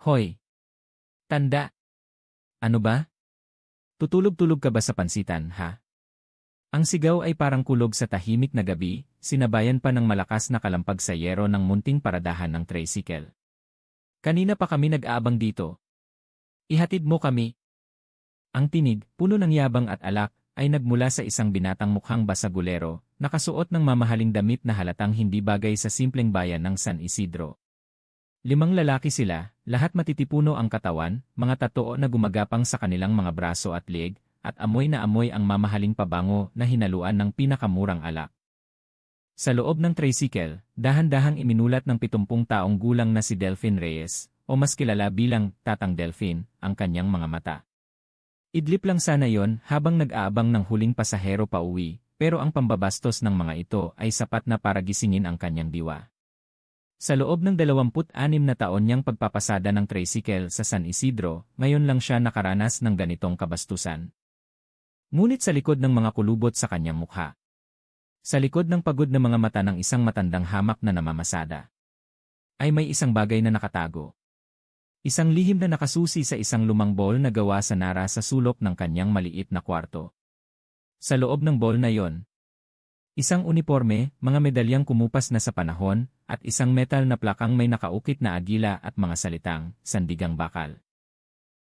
Hoy! Tanda! Ano ba? Tutulog-tulog ka ba sa pansitan, ha? Ang sigaw ay parang kulog sa tahimik na gabi, sinabayan pa ng malakas na kalampag sa yero ng munting paradahan ng tricycle. Kanina pa kami nag-aabang dito. Ihatid mo kami. Ang tinig, puno ng yabang at alak, ay nagmula sa isang binatang mukhang basagulero, nakasuot ng mamahaling damit na halatang hindi bagay sa simpleng bayan ng San Isidro. 5 lalaki sila, lahat matitipuno ang katawan, mga tattoo na gumagapang sa kanilang mga braso at leeg, at amoy na amoy ang mamahaling pabango na hinaluan ng pinakamurang alak. Sa loob ng tricycle, dahan-dahang iminulat ng 70 taong gulang na si Delphine Reyes, o mas kilala bilang Tatang Delphine, ang kanyang mga mata. Idlip lang sana yon habang nag-aabang ng huling pasahero pa uwi, pero ang pambabastos ng mga ito ay sapat na para gisingin ang kanyang diwa. Sa loob ng 26 na taon niyang pagpapasada ng tricycle sa San Isidro, ngayon lang siya nakaranas ng ganitong kabastusan. Ngunit sa likod ng mga kulubot sa kanyang mukha, sa likod ng pagod na mga mata ng isang matandang hamak na namamasada, ay may isang bagay na nakatago. Isang lihim na nakasusi sa isang lumang bowl na gawa sa nara sa sulok ng kanyang maliit na kwarto. Sa loob ng bowl na yon, isang uniforme, mga medalyang kumupas na sa panahon, at isang metal na plakang may nakaukit na agila at mga salitang, sandigang bakal.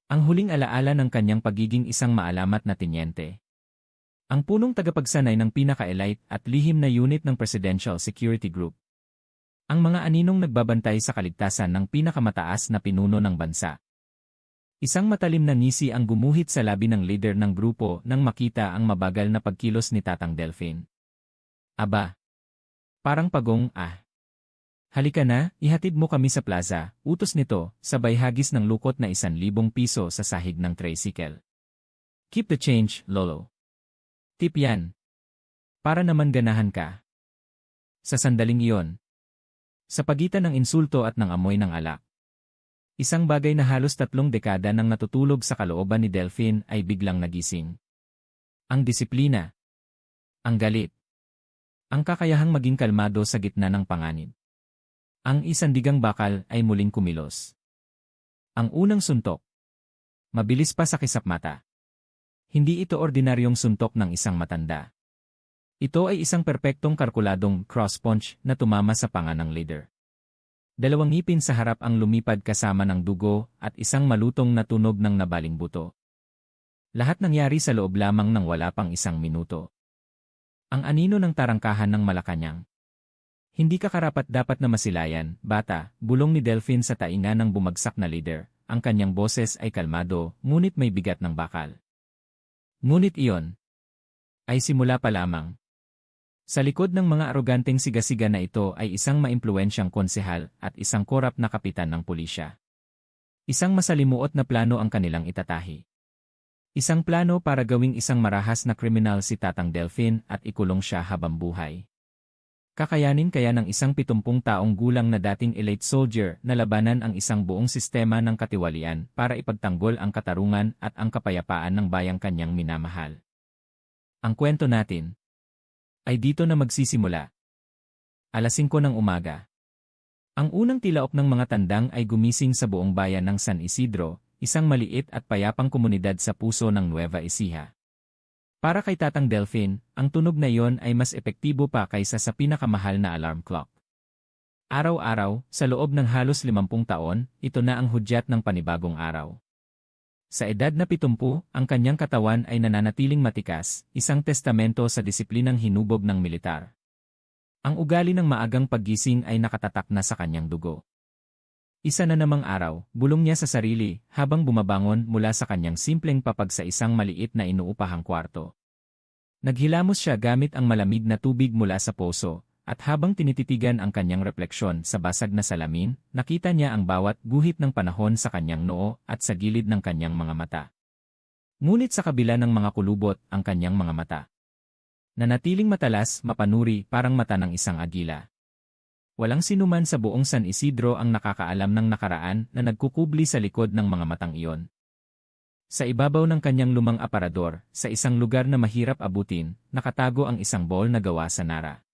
Ang huling alaala ng kanyang pagiging isang maalamat na tinyente. Ang punong tagapagsanay ng pinaka-elite at lihim na unit ng Presidential Security Group. Ang mga aninong nagbabantay sa kaligtasan ng pinakamataas na pinuno ng bansa. Isang matalim na ngisi ang gumuhit sa labi ng leader ng grupo nang makita ang mabagal na pagkilos ni Tatang Delphine. Aba! Parang pagong, Halika na, ihatid mo kami sa plaza, utos nito, sabay hagis ng lukot na 1,000 piso sa sahig ng tricycle. Keep the change, Lolo. Tip yan. Para naman ganahan ka. Sa sandaling iyon, sa pagitan ng insulto at ng amoy ng alak, isang bagay na halos 3 dekada nang natutulog sa kalooban ni Delphine ay biglang nagising. Ang disiplina. Ang galit. Ang kakayahang maging kalmado sa gitna ng panganib. Ang isandigang bakal ay muling kumilos. Ang unang suntok. Mabilis pa sa kisap mata. Hindi ito ordinaryong suntok ng isang matanda. Ito ay isang perpektong kalkuladong cross-punch na tumama sa panga ng leader. 2 ngipin sa harap ang lumipad kasama ng dugo at isang malutong na tunog ng nabaling buto. Lahat nangyari sa loob lamang ng wala pang 1 minuto. Ang anino ng tarangkahan ng Malacanang. Hindi ka karapat-dapat na masilayan, bata, bulong ni Delphine sa tainga ng bumagsak na leader. Ang kanyang boses ay kalmado, ngunit may bigat ng bakal. Ngunit iyon ay simula pa lamang. Sa likod ng mga aroganteng sigasiga na ito ay isang maimpluwensyang konsehal at isang korap na kapitan ng pulisya. Isang masalimuot na plano ang kanilang itatahi. Isang plano para gawing isang marahas na kriminal si Tatang Delphine at ikulong siya habang buhay. Kakayanin kaya ng isang 70 taong gulang na dating elite soldier na labanan ang isang buong sistema ng katiwalian para ipagtanggol ang katarungan at ang kapayapaan ng bayang kanyang minamahal. Ang kwento natin ay dito na magsisimula. 5:00 ng umaga. Ang unang tilaok ng mga tandang ay gumising sa buong bayan ng San Isidro, isang maliit at payapang komunidad sa puso ng Nueva Ecija. Para kay Tatang Delphine, ang tunog na iyon ay mas epektibo pa kaysa sa pinakamahal na alarm clock. Araw-araw, sa loob ng halos 50 taon, ito na ang hudyat ng panibagong araw. Sa edad na 70, ang kanyang katawan ay nananatiling matikas, isang testamento sa disiplinang hinubog ng militar. Ang ugali ng maagang paggising ay nakatatak na sa kanyang dugo. Isa na namang araw, bulong niya sa sarili, habang bumabangon mula sa kanyang simpleng papag sa isang maliit na inuupahang kwarto. Naghilamos siya gamit ang malamig na tubig mula sa poso, at habang tinititigan ang kanyang refleksyon sa basag na salamin, nakita niya ang bawat guhit ng panahon sa kanyang noo at sa gilid ng kanyang mga mata. Ngunit sa kabila ng mga kulubot, ang kanyang mga mata nanatiling matalas, mapanuri, parang mata ng isang agila. Walang sinuman sa buong San Isidro ang nakakaalam ng nakaraan na nagkukubli sa likod ng mga matang iyon. Sa ibabaw ng kanyang lumang aparador, sa isang lugar na mahirap abutin, nakatago ang isang bowl na gawa sa nara.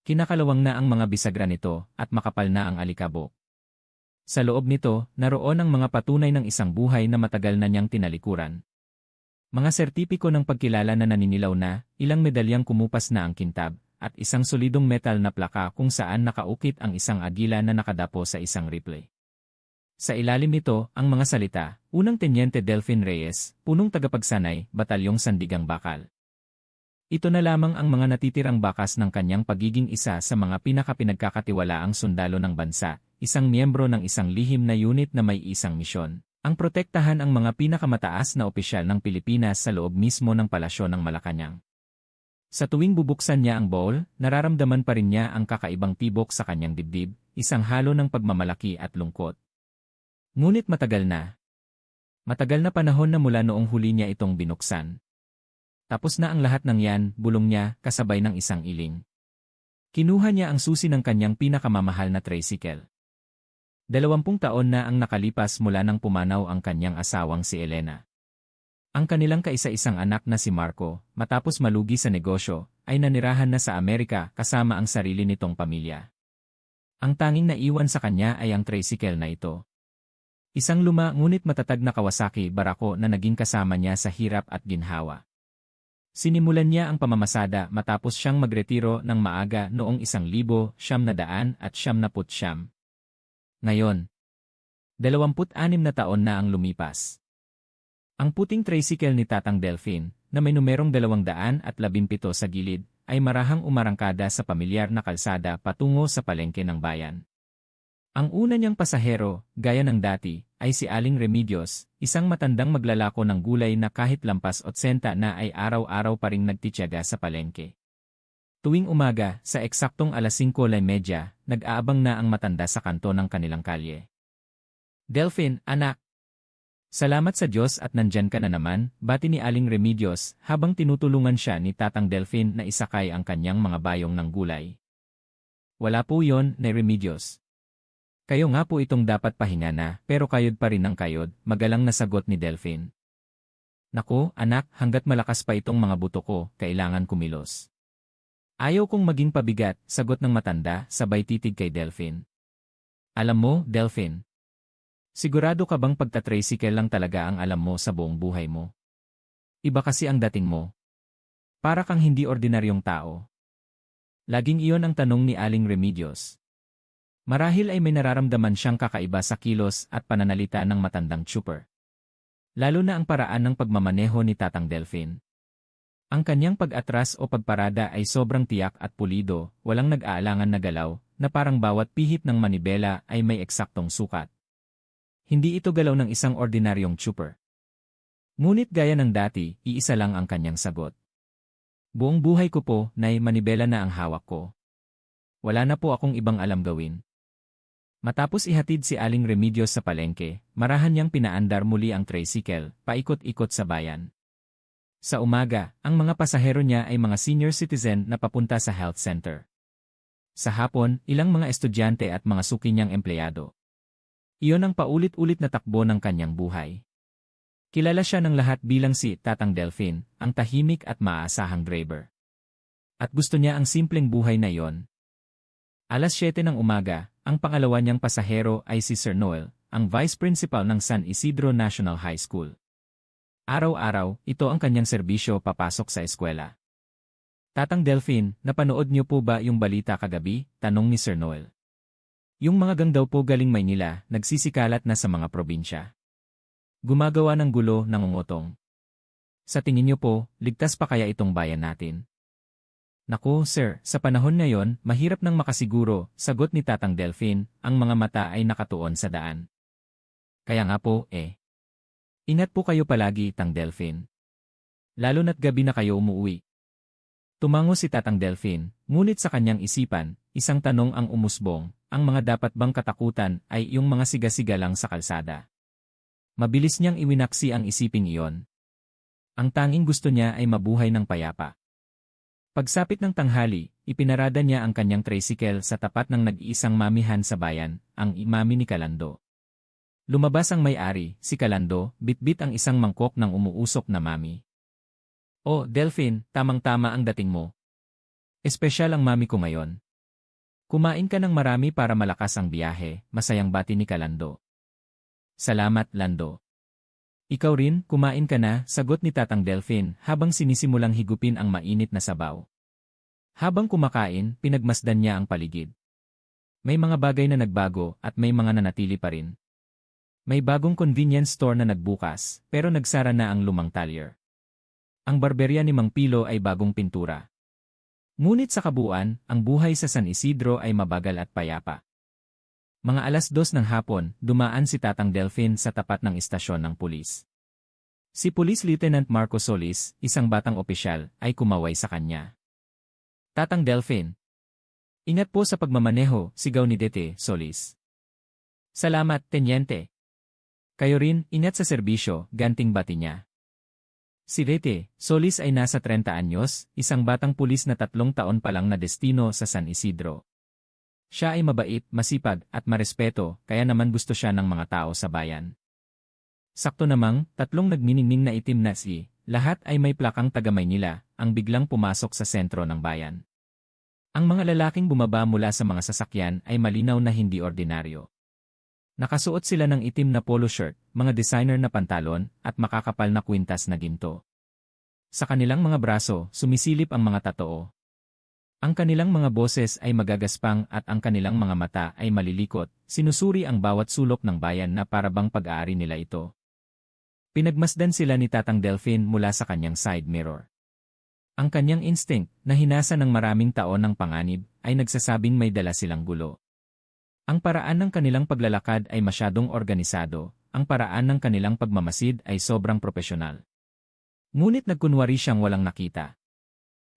Kinakalawang na ang mga bisagra nito at makapal na ang alikabok. Sa loob nito, naroon ang mga patunay ng isang buhay na matagal na niyang tinalikuran. Mga sertipiko ng pagkilala na naninilaw na, ilang medalyang kumupas na ang kintab, at isang solidong metal na plaka kung saan nakaukit ang isang agila na nakadapo sa isang rifle. Sa ilalim nito, ang mga salita, Unang Tenyente Delfin Reyes, punong tagapagsanay, Batalyong Sandigang Bakal. Ito na lamang ang mga natitirang bakas ng kanyang pagiging isa sa mga pinakapinagkakatiwalaang sundalo ng bansa, isang miyembro ng isang lihim na unit na may isang misyon, ang protektahan ang mga pinakamataas na opisyal ng Pilipinas sa loob mismo ng palasyo ng Malacanang. Sa tuwing bubuksan niya ang bowl, nararamdaman pa rin niya ang kakaibang tibok sa kanyang dibdib, isang halo ng pagmamalaki at lungkot. Ngunit matagal na. Matagal na panahon na mula noong huli niya itong binuksan. Tapos na ang lahat ng yan, bulong niya, kasabay ng isang iling. Kinuha niya ang susi ng kanyang pinakamamahal na tricycle. 20 taon na ang nakalipas mula nang pumanaw ang kanyang asawang si Elena. Ang kanilang kaisa-isang anak na si Marco, matapos malugi sa negosyo, ay nanirahan na sa Amerika kasama ang sarili nitong pamilya. Ang tanging naiwan sa kanya ay ang tricycle na ito. Isang luma ngunit matatag na Kawasaki Barako na naging kasama niya sa hirap at ginhawa. Sinimulan niya ang pamamasada matapos siyang magretiro ng maaga noong 1999. Ngayon, 26 na taon na ang lumipas. Ang puting tricycle ni Tatang Delfin, na may numerong 217 sa gilid, ay marahang umarangkada sa pamilyar na kalsada patungo sa palengke ng bayan. Ang una niyang pasahero, gaya ng dati, ay si Aling Remedios, isang matandang maglalako ng gulay na kahit lampas 80 na ay araw-araw pa ring nagtitiyaga sa palengke. Tuwing umaga, sa eksaktong alas 5:30, nag-aabang na ang matanda sa kanto ng kanilang kalye. Delfin, anak! Salamat sa Diyos at nandyan ka na naman, bati ni Aling Remedios habang tinutulungan siya ni Tatang Delfin na isakay ang kanyang mga bayong ng gulay. Wala po yon, ni Remedios. Kayo nga po itong dapat pahinga na, pero kayod pa rin ang kayod, magalang na sagot ni Delfin. Naku, anak, hanggat malakas pa itong mga buto ko, kailangan kumilos. Ayaw kong maging pabigat, sagot ng matanda, sabay titig kay Delfin. Alam mo, Delfin, sigurado ka bang pagtatricycle lang talaga ang alam mo sa buong buhay mo? Iba kasi ang dating mo. Para kang hindi ordinaryong tao. Laging iyon ang tanong ni Aling Remedios. Marahil ay may nararamdaman siyang kakaiba sa kilos at pananalita ng matandang trooper. Lalo na ang paraan ng pagmamaneho ni Tatang Delfin. Ang kanyang pag-atras o pagparada ay sobrang tiyak at pulido, walang nag-aalangan na galaw, na parang bawat pihit ng manibela ay may eksaktong sukat. Hindi ito galaw ng isang ordinaryong trooper. Ngunit gaya ng dati, iisa lang ang kanyang sagot. Buong buhay ko po, nay manibela na ang hawak ko. Wala na po akong ibang alam gawin. Matapos ihatid si Aling Remedios sa palengke, marahan niyang pinaandar muli ang tricycle, paikot-ikot sa bayan. Sa umaga, ang mga pasahero niya ay mga senior citizen na papunta sa health center. Sa hapon, ilang mga estudyante at mga suki niyang empleyado. Iyon ang paulit-ulit na takbo ng kanyang buhay. Kilala siya ng lahat bilang si Tatang Delfin, ang tahimik at maaasahang driver. At gusto niya ang simpleng buhay na iyon. Alas 7 ng umaga, ang pangalawa niyang pasahero ay si Sir Noel, ang Vice Principal ng San Isidro National High School. Araw-araw, ito ang kanyang serbisyo papasok sa eskwela. Tatang Delfin, napanood niyo po ba yung balita kagabi? Tanong ni Sir Noel. Yung mga gang daw po galing Maynila, nagsisikalat na sa mga probinsya. Gumagawa ng gulo, nangungutong. Sa tingin niyo po, ligtas pa kaya itong bayan natin? Naku, sir, sa panahon ngayon, mahirap nang makasiguro, sagot ni Tatang Delfin, ang mga mata ay nakatuon sa daan. Kaya nga po, ingat po kayo palagi, Tang Delfin. Lalo na't gabi na kayo umuwi. Tumango si Tatang Delfin, ngunit sa kanyang isipan, isang tanong ang umusbong, ang mga dapat bang katakutan ay yung mga siga-siga lang sa kalsada. Mabilis niyang iwinaksi ang isiping iyon. Ang tanging gusto niya ay mabuhay ng payapa. Pagsapit ng tanghali, ipinarada niya ang kanyang tricycle sa tapat ng nag-iisang mamihan sa bayan, ang mami ni Calando. Lumabas ang may-ari, si Calando, bitbit ang isang mangkok ng umuusok na mami. Oh, Delfin, tamang-tama ang dating mo. Espesyal ang mami ko ngayon. Kumain ka ng marami para malakas ang biyahe, masayang bati ni Kalando. Salamat, Lando. Ikaw rin, kumain ka na, sagot ni Tatang Delphine habang sinisimulang higupin ang mainit na sabaw. Habang kumakain, pinagmasdan niya ang paligid. May mga bagay na nagbago at may mga nanatili pa rin. May bagong convenience store na nagbukas, pero nagsara na ang lumang talyer. Ang barberya ni Mang Pilo ay bagong pintura. Ngunit sa kabuuan, ang buhay sa San Isidro ay mabagal at payapa. Mga 2:00 ng hapon, dumaan si Tatang Delphine sa tapat ng istasyon ng pulis. Si Police Lieutenant Marco Solis, isang batang opisyal, ay kumaway sa kanya. Tatang Delphine. Ingat po sa pagmamaneho, sigaw ni Dete, Solis. Salamat, Tenyente. Kayo rin, ingat sa serbisyo, ganting bati niya. Si Dete, Solis ay nasa 30 anyos, isang batang pulis na 3 taon pa lang na destino sa San Isidro. Siya ay mabait, masipag, at marespeto, kaya naman gusto siya ng mga tao sa bayan. Sakto namang, 3 nagniningning na itim na lahat ay may plakang taga Maynila, ang biglang pumasok sa sentro ng bayan. Ang mga lalaking bumaba mula sa mga sasakyan ay malinaw na hindi ordinaryo. Nakasuot sila ng itim na polo shirt, mga designer na pantalon, at makakapal na kwintas na ginto. Sa kanilang mga braso, sumisilip ang mga tatoo. Ang kanilang mga boses ay magagaspang at ang kanilang mga mata ay malilikot, sinusuri ang bawat sulok ng bayan na parabang pag-aari nila ito. Pinagmasdan sila ni Tatang Delphine mula sa kanyang side mirror. Ang kanyang instinct, na hinasa ng maraming taon ng panganib, ay nagsasabing may dala silang gulo. Ang paraan ng kanilang paglalakad ay masyadong organisado, ang paraan ng kanilang pagmamasid ay sobrang propesyonal. Ngunit nagkunwari siyang walang nakita.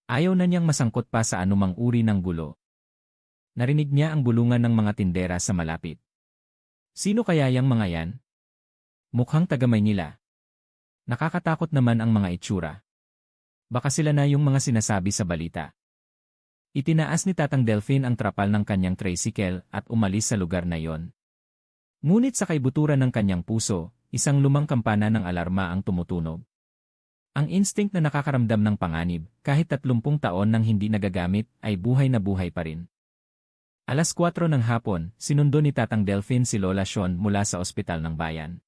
Ayaw na niyang masangkot pa sa anumang uri ng gulo. Narinig niya ang bulungan ng mga tindera sa malapit. Sino kaya yang mga yan? Mukhang taga Maynila. Nakakatakot naman ang mga itsura. Baka sila na yung mga sinasabi sa balita. Itinaas ni Tatang Delphine ang trapal ng kanyang tricycle at umalis sa lugar na yon. Ngunit sa kaibuturan ng kanyang puso, isang lumang kampana ng alarma ang tumutunog. Ang instinct na nakakaramdam ng panganib, kahit 30 taon nang hindi nagagamit, ay buhay na buhay pa rin. 4:00 ng hapon, sinundo ni Tatang Delphine si Lola Sean mula sa ospital ng bayan.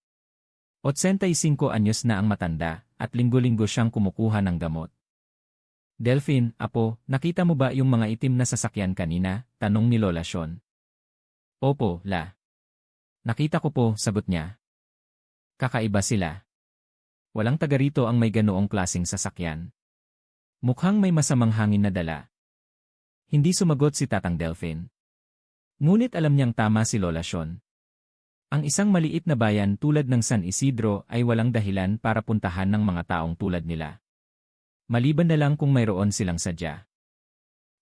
85 anyos na ang matanda, at linggo-linggo siyang kumukuha ng gamot. Delphine, apo, nakita mo ba yung mga itim na sasakyan kanina? Tanong ni Lola Sean. Opo, la. Nakita ko po, sagot niya. Kakaiba sila. Walang taga rito ang may ganoong klaseng sasakyan. Mukhang may masamang hangin na dala. Hindi sumagot si Tatang Delphine. Ngunit alam niyang tama si Lola Sean. Ang isang maliit na bayan tulad ng San Isidro ay walang dahilan para puntahan ng mga taong tulad nila. Maliban na lang kung mayroon silang sadya.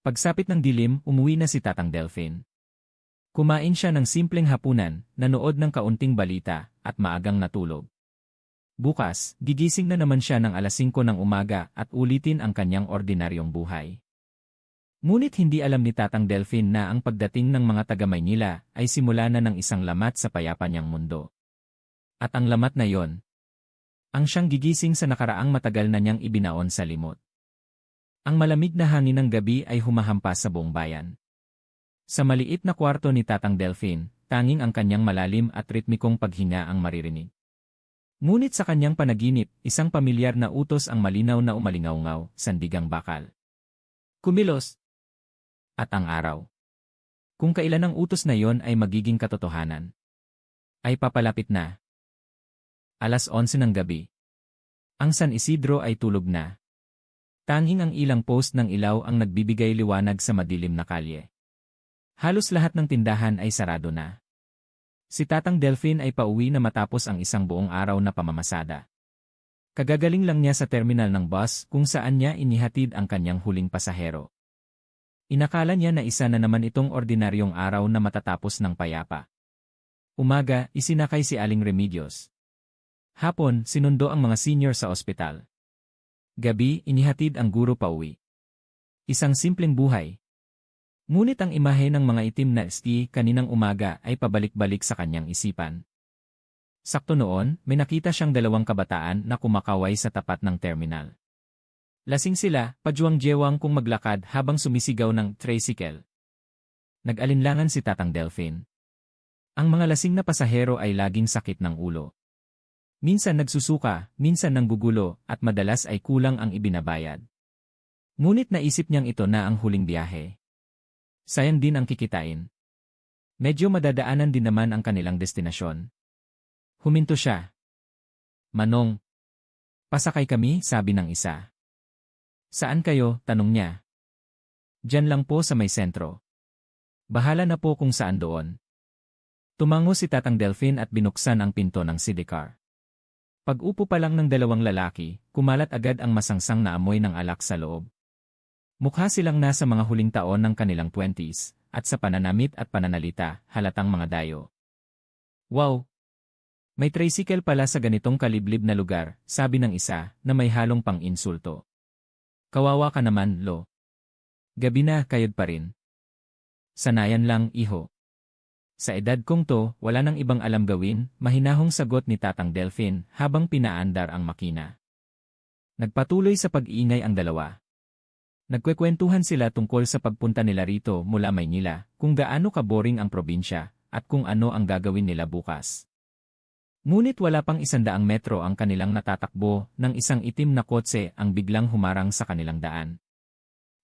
Pagsapit ng dilim, umuwi na si Tatang Delphine. Kumain siya ng simpleng hapunan, nanood ng kaunting balita, at maagang natulog. Bukas, gigising na naman siya ng 5:00 ng umaga at ulitin ang kanyang ordinaryong buhay. Ngunit hindi alam ni Tatang Delphine na ang pagdating ng mga taga Maynila ay simula na ng isang lamat sa payapa niyang mundo. At ang lamat na yon, ang siyang gigising sa nakaraang matagal na niyang ibinaon sa limot. Ang malamig na hangin ng gabi ay humahampas sa buong bayan. Sa maliit na kwarto ni Tatang Delphine, tanging ang kanyang malalim at ritmikong paghinga ang maririnig. Ngunit sa kanyang panaginip, isang pamilyar na utos ang malinaw na umalingaw-ngaw, sandigang bakal. Kumilos! At ang araw. Kung kailan ang utos na yon ay magiging katotohanan, ay papalapit na. 11:00 ng gabi. Ang San Isidro ay tulog na. Tanging ang ilang post ng ilaw ang nagbibigay liwanag sa madilim na kalye. Halos lahat ng tindahan ay sarado na. Si Tatang Delphine ay pauwi na matapos ang isang buong araw na pamamasada. Kagagaling lang niya sa terminal ng bus kung saan niya inihatid ang kanyang huling pasahero. Inakala niya na isa na naman itong ordinaryong araw na matatapos ng payapa. Umaga, isinakay si Aling Remedios. Hapon, sinundo ang mga senior sa ospital. Gabi, inihatid ang guro pauwi. Isang simpleng buhay. Ngunit ang imahe ng mga itim na ski kaninang umaga ay pabalik-balik sa kanyang isipan. Sakto noon, may nakita siyang 2 kabataan na kumakaway sa tapat ng terminal. Lasing sila, pajuwang-jewang kung maglakad habang sumisigaw ng tricycle. Nag-alinlangan si Tatang Delphine. Ang mga lasing na pasahero ay laging sakit ng ulo. Minsan nagsusuka, minsan nanggugulo, at madalas ay kulang ang ibinabayad. Ngunit naisip niyang ito na ang huling biyahe. Sayang din ang kikitain. Medyo madadaanan din naman ang kanilang destinasyon. Huminto siya. Manong. Pasakay kami, sabi ng isa. Saan kayo, tanong niya. Diyan lang po sa may sentro. Bahala na po kung saan doon. Tumango si Tatang Delphine at binuksan ang pinto ng sidecar. Pag-upo pa lang ng dalawang lalaki, kumalat agad ang masangsang na amoy ng alak sa loob. Mukha silang nasa mga huling taon ng kanilang 20s, at sa pananamit at pananalita, halatang mga dayo. Wow! May tricycle pala sa ganitong kaliblib na lugar, sabi ng isa, na may halong pang-insulto. Kawawa ka naman, Lo. Gabi na, kayod pa rin. Sanayan lang, iho. Sa edad kong to, wala nang ibang alam gawin, mahinahong sagot ni Tatang Delphine habang pinaandar ang makina. Nagpatuloy sa pag-iingay ang dalawa. Nagkwekwentuhan sila tungkol sa pagpunta nila rito mula Maynila, kung gaano kaboring ang probinsya, at kung ano ang gagawin nila bukas. Ngunit wala pang 100 metro ang kanilang natatakbo nang isang itim na kotse ang biglang humarang sa kanilang daan.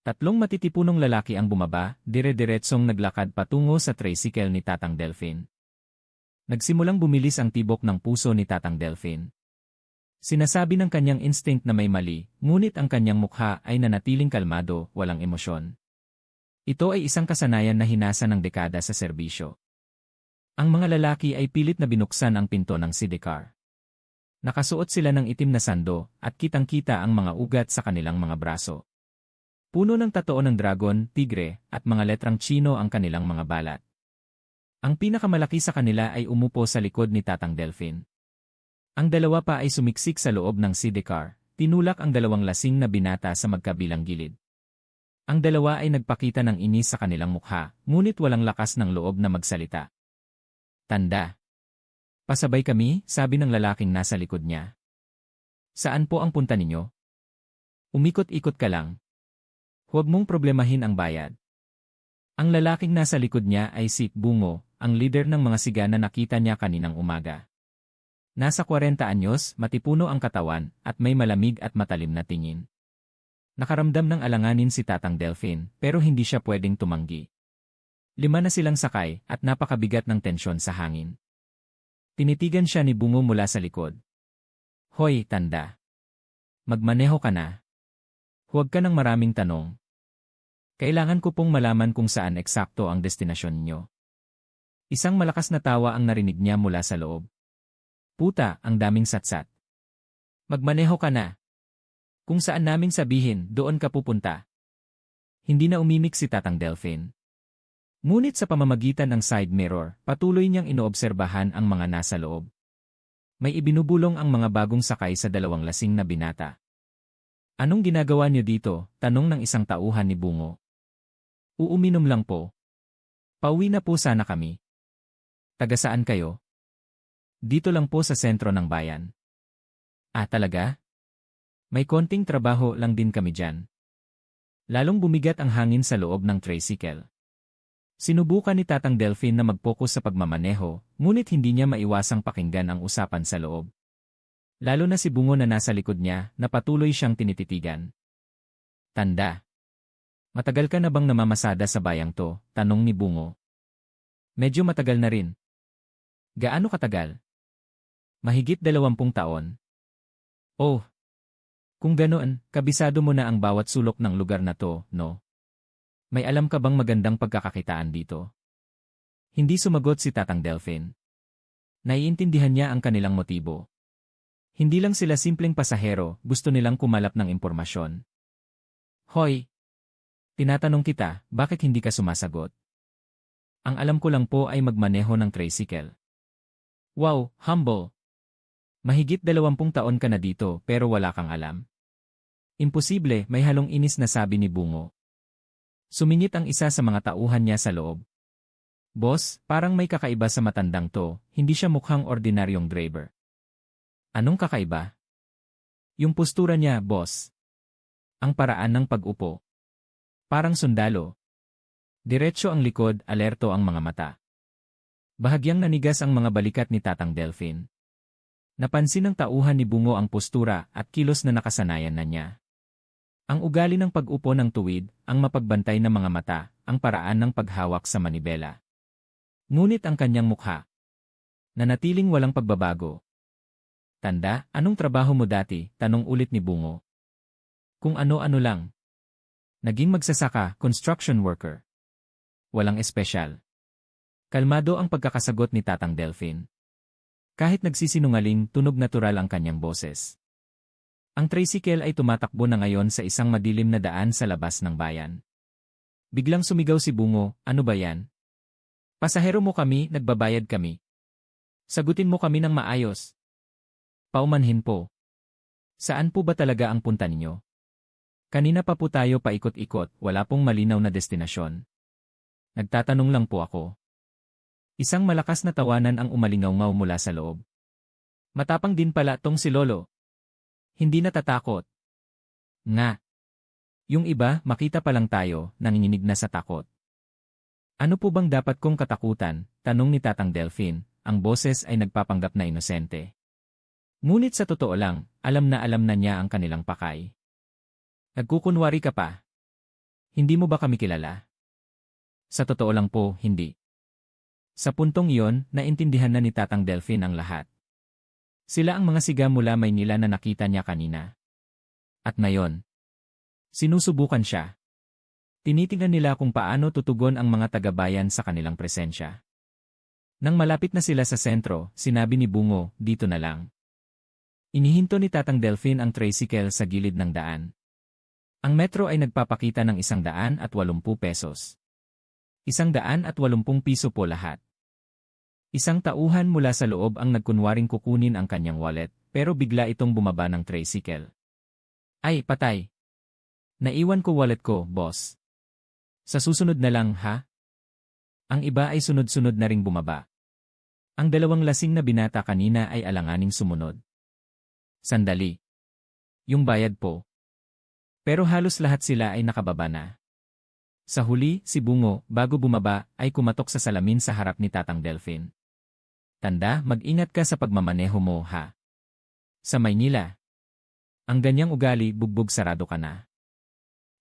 Tatlong matitipunong lalaki ang bumaba, dire-diretsong naglakad patungo sa tricycle ni Tatang Delphine. Nagsimulang bumilis ang tibok ng puso ni Tatang Delphine. Sinasabi ng kanyang instinct na may mali, ngunit ang kanyang mukha ay nanatiling kalmado, walang emosyon. Ito ay isang kasanayan na hinasa ng dekada sa serbisyo. Ang mga lalaki ay pilit na binuksan ang pinto ng sidecar. Nakasuot sila ng itim na sando at kitang-kita ang mga ugat sa kanilang mga braso. Puno ng tatoo ng dragon, tigre, at mga letrang Chino ang kanilang mga balat. Ang pinakamalaki sa kanila ay umupo sa likod ni Tatang Delphine. Ang dalawa pa ay sumiksik sa loob ng sidecar, tinulak ang dalawang lasing na binata sa magkabilang gilid. Ang dalawa ay nagpakita ng inis sa kanilang mukha, ngunit walang lakas ng loob na magsalita. Tanda. Pasabay kami, sabi ng lalaking nasa likod niya. Saan po ang punta ninyo? Umikot-ikot ka lang. Huwag mong problemahin ang bayad. Ang lalaking nasa likod niya ay si Bungo, ang leader ng mga siga na nakita niya kaninang umaga. Nasa 40 anyos, matipuno ang katawan, at may malamig at matalim na tingin. Nakaramdam ng alanganin si Tatang Delphine, pero hindi siya pwedeng tumanggi. 5 na silang sakay, at napakabigat ng tensyon sa hangin. Tinitigan siya ni Bungo mula sa likod. Hoy, tanda. Magmaneho ka na. Huwag ka ng maraming tanong. Kailangan ko pong malaman kung saan eksakto ang destinasyon niyo. Isang malakas na tawa ang narinig niya mula sa loob. Puta, ang daming satsat. Magmaneho ka na. Kung saan namin sabihin, doon ka pupunta. Hindi na umimik si Tatang Delphine. Ngunit sa pamamagitan ng side mirror, patuloy niyang inoobserbahan ang mga nasa loob. May ibinubulong ang mga bagong sakay sa dalawang lasing na binata. Anong ginagawa niyo dito? Tanong ng isang tauhan ni Bungo. Uuminom lang po. Pauwi na po sana kami. Taga saan kayo? Dito lang po sa sentro ng bayan. Ah, talaga? May konting trabaho lang din kami dyan. Lalong bumigat ang hangin sa loob ng tricycle. Sinubukan ni Tatang Delphine na mag-focus sa pagmamaneho, ngunit hindi niya maiwasang pakinggan ang usapan sa loob. Lalo na si Bungo na nasa likod niya, na patuloy siyang tinititigan. Tanda. Matagal ka na bang namamasada sa bayang to? Tanong ni Bungo. Medyo matagal na rin. Gaano katagal? Mahigit 20 taon. Oh. Kung ganoon, kabisado mo na ang bawat sulok ng lugar na to, no? May alam ka bang magandang pagkakakitaan dito? Hindi sumagot si Tatang Delphine. Naiintindihan niya ang kanilang motibo. Hindi lang sila simpleng pasahero, gusto nilang kumalap ng impormasyon. Hoy! Tinatanong kita, bakit hindi ka sumasagot? Ang alam ko lang po ay magmaneho ng tricycle. Wow, humble! Mahigit 20 taon ka na dito pero wala kang alam. Imposible, may halong inis na sabi ni Bungo. Sumingit ang isa sa mga tauhan niya sa loob. Boss, parang may kakaiba sa matandang to, hindi siya mukhang ordinaryong driver. Anong kakaiba? Yung postura niya, boss. Ang paraan ng pag-upo. Parang sundalo. Diretso ang likod, alerto ang mga mata. Bahagyang nanigas ang mga balikat ni Tatang Delphine. Napansin ng tauhan ni Bungo ang postura at kilos na nakasanayan na niya. Ang ugali ng pag-upo ng tuwid, ang mapagbantay na mga mata, ang paraan ng paghawak sa manibela. Ngunit ang kanyang mukha, nanatiling walang pagbabago. Tanda, anong trabaho mo dati? Tanong ulit ni Bungo. Kung ano-ano lang. Naging magsasaka, construction worker. Walang espesyal. Kalmado ang pagkakasagot ni Tatang Delphine. Kahit nagsisinungaling, tunog natural ang kanyang boses. Ang tricycle ay tumatakbo na ngayon sa isang madilim na daan sa labas ng bayan. Biglang sumigaw si Bungo, ano ba yan? Pasahero mo kami, nagbabayad kami. Sagutin mo kami ng maayos. Paumanhin po. Saan po ba talaga ang punta ninyo? Kanina pa po tayo paikot-ikot, wala pong malinaw na destinasyon. Nagtatanong lang po ako. Isang malakas na tawanan ang umalingaw-ngaw mula sa loob. Matapang din pala tong si Lolo. Hindi natatakot. Nga. Yung iba, makita pa lang tayo, nanginginig na sa takot. Ano po bang dapat kong katakutan? Tanong ni Tatang Delphine, ang boses ay nagpapanggap na inosente. Ngunit sa totoo lang, alam na niya ang kanilang pakay. Nagkukunwari ka pa. Hindi mo ba kami kilala? Sa totoo lang po, hindi. Sa puntong iyon, naintindihan na ni Tatang Delphine ang lahat. Sila ang mga siga mula Maynila na nakita niya kanina. At ngayon, sinusubukan siya. Tinitingnan nila kung paano tutugon ang mga taga-bayan sa kanilang presensya. Nang malapit na sila sa sentro, sinabi ni Bungo, dito na lang. Inihinto ni Tatang Delphine ang tricycle sa gilid ng daan. Ang metro ay nagpapakita ng 180 pesos. 180 piso po lahat. Isang tauhan mula sa loob ang nagkunwaring kukunin ang kanyang wallet, pero bigla itong bumaba ng tricycle. Ay, patay. Naiwan ko wallet ko, boss. Sa susunod na lang, ha? Ang iba ay sunod-sunod na ring bumaba. Ang dalawang lasing na binata kanina ay alanganing sumunod. Sandali. Yung bayad po. Pero halos lahat sila ay nakababa na. Sa huli, si Bungo, bago bumaba, ay kumatok sa salamin sa harap ni Tatang Delphine. Tanda, mag-ingat ka sa pagmamaneho mo, ha? Sa Maynila. Ang ganyang ugali, bugbog sarado ka na.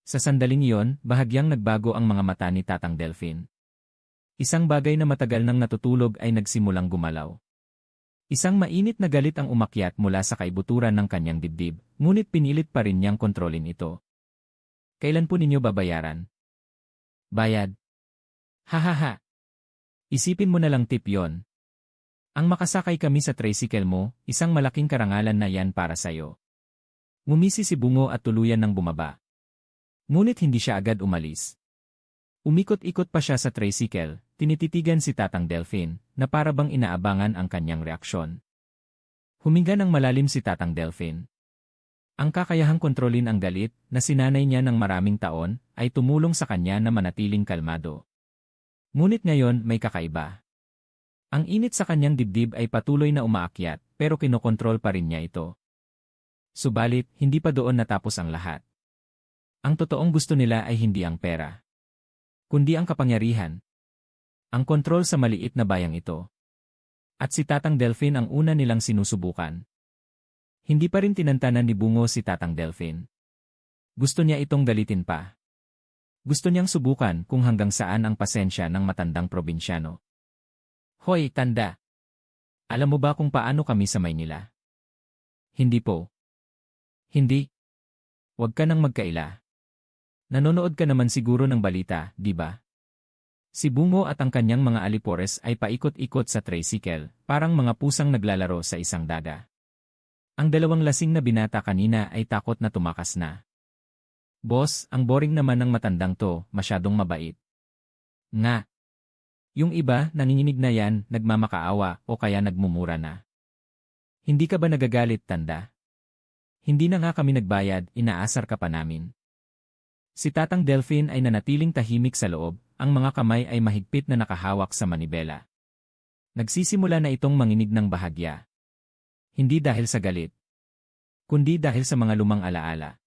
Sa sandaling iyon, bahagyang nagbago ang mga mata ni Tatang Delphine. Isang bagay na matagal nang natutulog ay nagsimulang gumalaw. Isang mainit na galit ang umakyat mula sa kaibuturan ng kanyang dibdib, ngunit pinilit pa rin niyang kontrolin ito. Kailan po ninyo babayaran? Bayad. Hahaha. Isipin mo na lang tip yon. Ang makasakay kami sa tricycle mo, isang malaking karangalan na yan para sayo. Ngumisi si Bungo at tuluyan ng bumaba. Ngunit hindi siya agad umalis. Umikot-ikot pa siya sa tricycle, tinititigan si Tatang Delphine, na para bang inaabangan ang kanyang reaksyon. Huminga ng malalim si Tatang Delphine. Ang kakayahang kontrolin ang galit, na sinanay niya ng maraming taon, ay tumulong sa kanya na manatiling kalmado. Ngunit ngayon may kakaiba. Ang init sa kanyang dibdib ay patuloy na umaakyat, pero kinokontrol pa rin niya ito. Subalit, hindi pa doon natapos ang lahat. Ang totoong gusto nila ay hindi ang pera, kundi ang kapangyarihan. Ang kontrol sa maliit na bayang ito. At si Tatang Delphine ang una nilang sinusubukan. Hindi pa rin tinantanan ni Bungo si Tatang Delphine. Gusto niya itong galitin pa. Gusto niyang subukan kung hanggang saan ang pasensya ng matandang probinsyano. Hoy, tanda! Alam mo ba kung paano kami sa Maynila? Hindi po. Hindi. Huwag ka nang magkaila. Nanonood ka naman siguro ng balita, di ba? Si Bungo at ang kanyang mga alipores ay paikot-ikot sa tricycle, parang mga pusang naglalaro sa isang daga. Ang dalawang lasing na binata kanina ay takot na tumakas na. Boss, ang boring naman ng matandang to, masyadong mabait. Nga. Yung iba, nanginginig na yan, nagmamakaawa, o kaya nagmumura na. Hindi ka ba nagagalit, tanda? Hindi na nga kami nagbayad, inaasar ka pa namin. Si Tatang Delphine ay nanatiling tahimik sa loob, ang mga kamay ay mahigpit na nakahawak sa manibela. Nagsisimula na itong manginig ng bahagya. Hindi dahil sa galit, kundi dahil sa mga lumang alaala.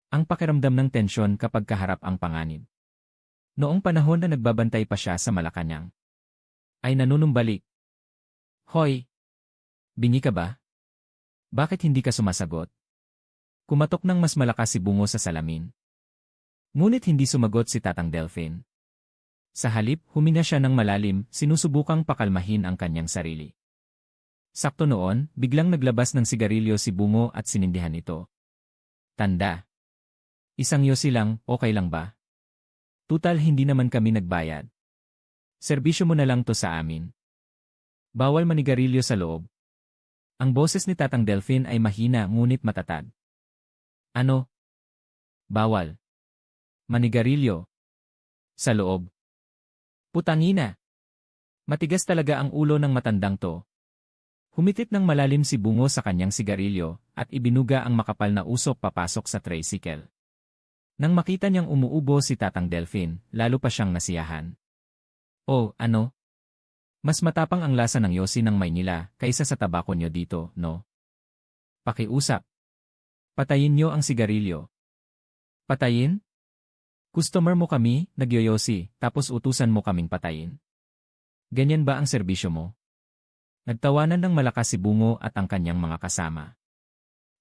Ang pakiramdam ng tensyon kapag kaharap ang panganib. Noong panahon na nagbabantay pa siya sa Malacanang, ay nanunumbalik. Hoy! Bingi ka ba? Bakit hindi ka sumasagot? Kumatok ng mas malakas si Bungo sa salamin. Ngunit hindi sumagot si Tatang Delphine. Sa halip, huminga siya ng malalim, sinusubukang pakalmahin ang kanyang sarili. Sakto noon, biglang naglabas ng sigarilyo si Bungo at sinindihan ito. Tanda. Isang yosi lang, okay lang ba? Tutal hindi naman kami nagbayad. Serbisyo mo na lang to sa amin. Bawal manigarilyo sa loob. Ang boses ni Tatang Delphine ay mahina ngunit matatag. Ano? Bawal. Manigarilyo. Sa loob. Putangina. Matigas talaga ang ulo ng matandang to. Humitit ng malalim si Bungo sa kanyang sigarilyo at ibinuga ang makapal na usok papasok sa tricycle. Nang makita niyang umuubo si Tatang Delphine, lalo pa siyang nasiyahan. Oh, ano? Mas matapang ang lasa ng yosi ng Maynila kaysa sa tabako niyo dito, no? Pakiusap. Patayin niyo ang sigarilyo. Patayin? Customer mo kami, nagyoyosi, tapos utusan mo kaming patayin. Ganyan ba ang serbisyo mo? Nagtawanan ng malakas si Bungo at ang kanyang mga kasama.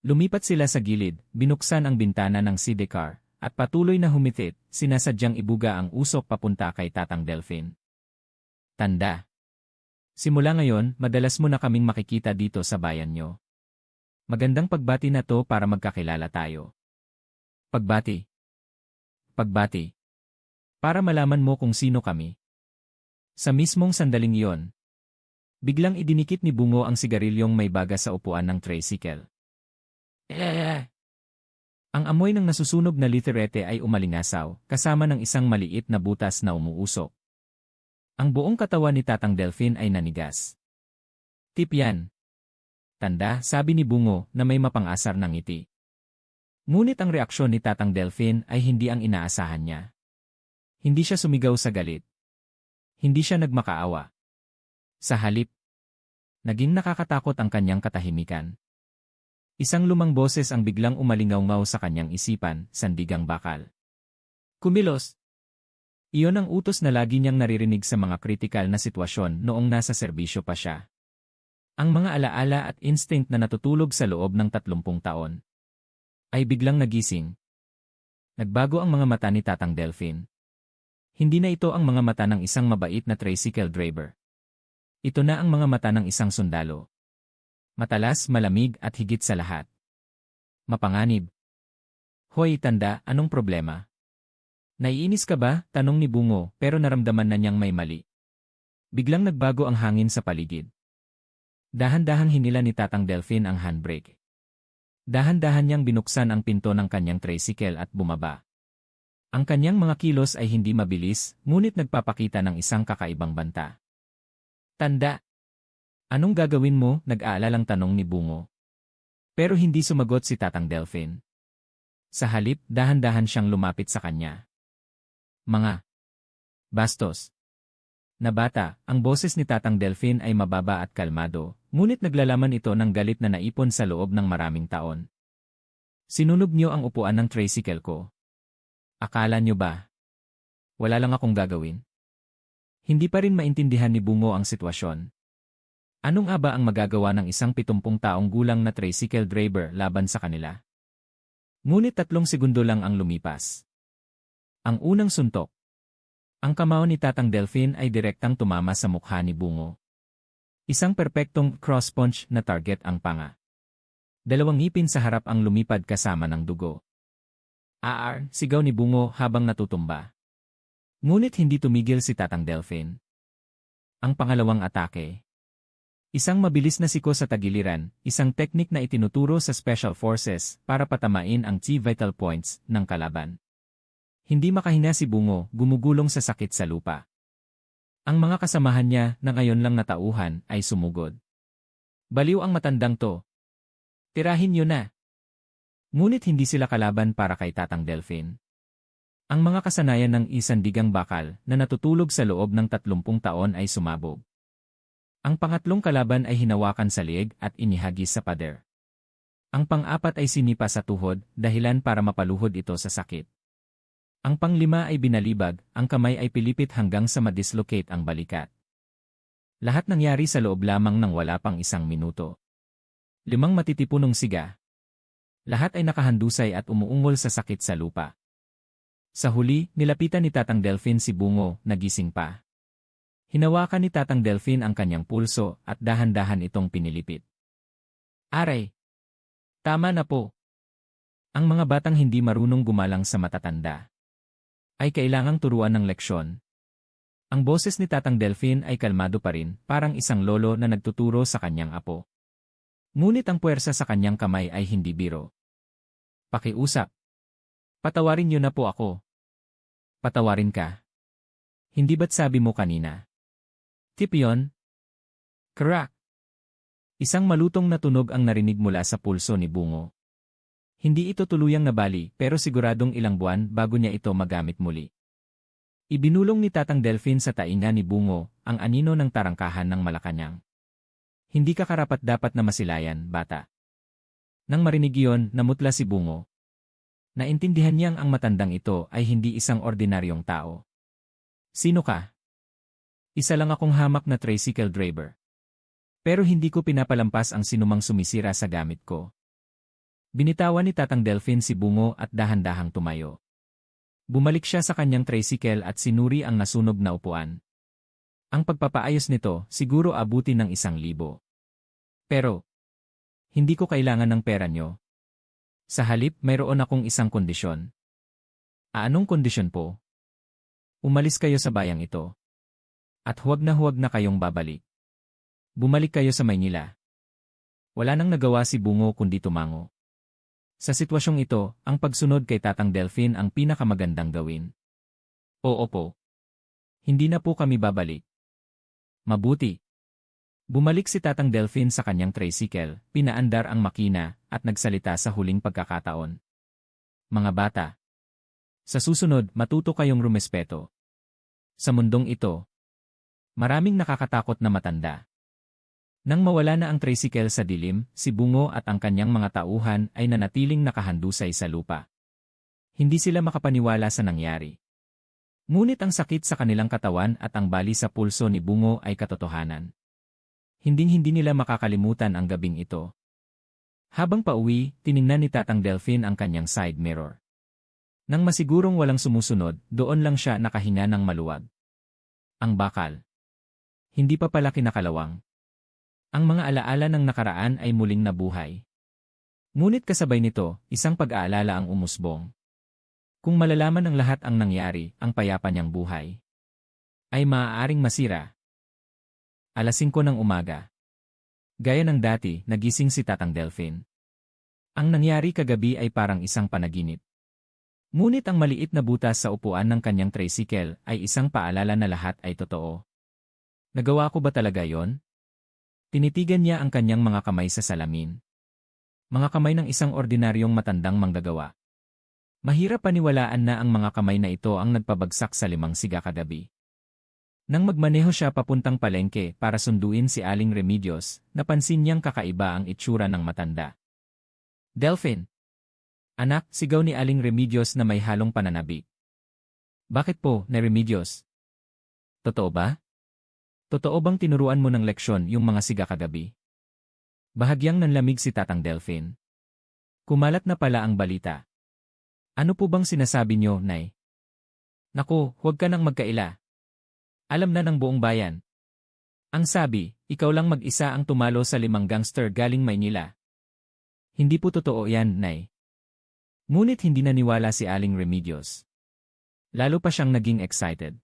Lumipat sila sa gilid, binuksan ang bintana ng sidecar, at patuloy na humitit, sinasadyang ibuga ang usok papunta kay Tatang Delphine. Tanda. Simula ngayon, madalas mo na kaming makikita dito sa bayan nyo. Magandang pagbati na to para magkakilala tayo. Pagbati. Pagbati. Para malaman mo kung sino kami. Sa mismong sandaling iyon, biglang idinikit ni Bungo ang sigarilyong may baga sa upuan ng tricycle. Ang amoy ng nasusunog na literete ay umalingasaw, kasama ng isang maliit na butas na umuusok. Ang buong katawan ni Tatang Delphine ay nanigas. Tip yan. Tanda, sabi ni Bungo na may mapang-asar ng ngiti. Ngunit ang reaksyon ni Tatang Delphine ay hindi ang inaasahan niya. Hindi siya sumigaw sa galit. Hindi siya nagmakaawa. Sa halip, naging nakakatakot ang kanyang katahimikan. Isang lumang boses ang biglang umalingaw-ngaw sa kanyang isipan, sandigang bakal. Kumilos! Iyon ang utos na lagi niyang naririnig sa mga kritikal na sitwasyon noong nasa serbisyo pa siya. Ang mga alaala at instinct na natutulog sa loob ng 30 taon ay biglang nagising. Nagbago ang mga mata ni Tatang Delphine. Hindi na ito ang mga mata ng isang mabait na tricycle driver. Ito na ang mga mata ng isang sundalo. Matalas, malamig at higit sa lahat. Mapanganib. Hoy, tanda, anong problema? Naiinis ka ba? Tanong ni Bungo, pero naramdaman na niyang may mali. Biglang nagbago ang hangin sa paligid. Dahan-dahang hinila ni Tatang Delphine ang handbrake. Dahan-dahan niyang binuksan ang pinto ng kanyang tricycle at bumaba. Ang kanyang mga kilos ay hindi mabilis, ngunit nagpapakita ng isang kakaibang banta. Tanda! Anong gagawin mo? Nag-aalalang tanong ni Bungo. Pero hindi sumagot si Tatang Delphine. Sa halip, dahan-dahan siyang lumapit sa kanya. Mga bastos. Na bata, ang boses ni Tatang Delphine ay mababa at kalmado, ngunit naglalaman ito ng galit na naipon sa loob ng maraming taon. Sinunog niyo ang upuan ng tricycle ko. Akala niyo ba? Wala lang akong gagawin. Hindi pa rin maintindihan ni Bungo ang sitwasyon. Anong aba ang magagawa ng isang 70 taong gulang na tricycle driver laban sa kanila? Ngunit 3 segundo lang ang lumipas. Ang unang suntok. Ang kamao ni Tatang Delphine ay direktang tumama sa mukha ni Bungo. Isang perpektong cross-punch na target ang panga. 2 ngipin sa harap ang lumipad kasama ng dugo. Aar, sigaw ni Bungo habang natutumba. Ngunit hindi tumigil si Tatang Delphine. Ang pangalawang atake. Isang mabilis na siko sa tagiliran, isang teknik na itinuturo sa Special Forces para patamain ang key vital points ng kalaban. Hindi makahinga si Bungo, gumugulong sa sakit sa lupa. Ang mga kasamahan niya na ngayon lang natauhan ay sumugod. Baliw ang matandang to. Tirahin niyo na. Ngunit hindi sila kalaban para kay Tatang Delphine. Ang mga kasanayan ng isandigang bakal na natutulog sa loob ng 30 taon ay sumabog. Ang pangatlong kalaban ay hinawakan sa liig at inihagis sa pader. Ang pang-apat ay sinipa sa tuhod, dahilan para mapaluhod ito sa sakit. Ang panglima ay binalibag, ang kamay ay pilipit hanggang sa madislocate ang balikat. Lahat nangyari sa loob lamang ng wala pang 1 minuto. 5 matitipunong siga. Lahat ay nakahandusay at umuungol sa sakit sa lupa. Sa huli, nilapitan ni Tatang Delphine si Bungo, nagising pa. Hinawakan ni Tatang Delphine ang kanyang pulso at dahan-dahan itong pinilipit. Aray! Tama na po. Ang mga batang hindi marunong gumalang sa matatanda ay kailangang turuan ng leksyon. Ang boses ni Tatang Delphine ay kalmado pa rin, parang isang lolo na nagtuturo sa kanyang apo. Ngunit ang puwersa sa kanyang kamay ay hindi biro. Pakiusap. Patawarin niyo na po ako. Patawarin ka. Hindi ba't sabi mo kanina? Tip yon? Crack! Isang malutong na tunog ang narinig mula sa pulso ni Bungo. Hindi ito tuluyang nabali pero siguradong ilang buwan bago niya ito magamit muli. Ibinulong ni Tatang Delphine sa tainga ni Bungo ang anino ng tarangkahan ng Malacanang. Hindi ka karapat-dapat na masilayan, bata. Nang marinig iyon, namutla si Bungo. Naintindihan niyang ang matandang ito ay hindi isang ordinaryong tao. Sino ka? Isa lang akong hamak na tricycle driver. Pero hindi ko pinapalampas ang sinumang sumisira sa gamit ko. Binitawan ni Tatang Delphine si Bungo at dahan-dahang tumayo. Bumalik siya sa kanyang tricycle at sinuri ang nasunog na upuan. Ang pagpapaayos nito siguro abuti ng 1,000. Pero, hindi ko kailangan ng pera nyo. Sa halip, mayroon akong isang kondisyon. Anong kondisyon po? Umalis kayo sa bayang ito. At huwag na kayong babalik. Bumalik kayo sa Maynila. Wala nang nagawa si Bungo kundi tumango. Sa sitwasyong ito, ang pagsunod kay Tatang Delphine ang pinakamagandang gawin. Oo po. Hindi na po kami babalik. Mabuti. Bumalik si Tatang Delphine sa kanyang tricycle, pinaandar ang makina, at nagsalita sa huling pagkakataon. Mga bata. Sa susunod, matuto kayong rumespeto. Sa mundong ito, maraming nakakatakot na matanda. Nang mawala na ang tricycle sa dilim, si Bungo at ang kanyang mga tauhan ay nanatiling nakahandusay sa lupa. Hindi sila makapaniwala sa nangyari. Ngunit ang sakit sa kanilang katawan at ang bali sa pulso ni Bungo ay katotohanan. Hinding-hindi nila makakalimutan ang gabing ito. Habang pauwi, tiningnan ni Tatang Delphine ang kanyang side mirror. Nang masigurong walang sumusunod, doon lang siya nakahinga ng maluwag. Ang bakal. Hindi pa pala kinakalawang. Ang mga alaala ng nakaraan ay muling nabuhay. Ngunit kasabay nito, isang pag-aalala ang umusbong. Kung malalaman ng lahat ang nangyari, ang payapa niyang buhay ay maaaring masira. 5:00 ng umaga. Gaya ng dati, nagising si Tatang Delphine. Ang nangyari kagabi ay parang isang panaginip. Ngunit ang maliit na butas sa upuan ng kanyang tricycle ay isang paalala na lahat ay totoo. Nagawa ko ba talaga yon? Tinitigan niya ang kanyang mga kamay sa salamin. Mga kamay ng isang ordinaryong matandang manggagawa. Mahirap paniwalaan na ang mga kamay na ito ang nagpabagsak sa 5 siga kagabi. Nang magmaneho siya papuntang palengke para sunduin si Aling Remedios, napansin niyang kakaiba ang itsura ng matanda. Delphine! Anak, sigaw ni Aling Remedios na may halong pananabik. Bakit po, na Remedios? Totoo ba? Totoo bang tinuruan mo ng leksyon yung mga siga kagabi? Bahagyang nanlamig si Tatang Delphine. Kumalat na pala ang balita. Ano po bang sinasabi niyo, Nay? Naku, huwag ka nang magkaila. Alam na ng buong bayan. Ang sabi, ikaw lang mag-isa ang tumalo sa 5 gangster galing Maynila. Hindi po totoo yan, Nay. Ngunit hindi naniwala si Aling Remedios. Lalo pa siyang naging excited.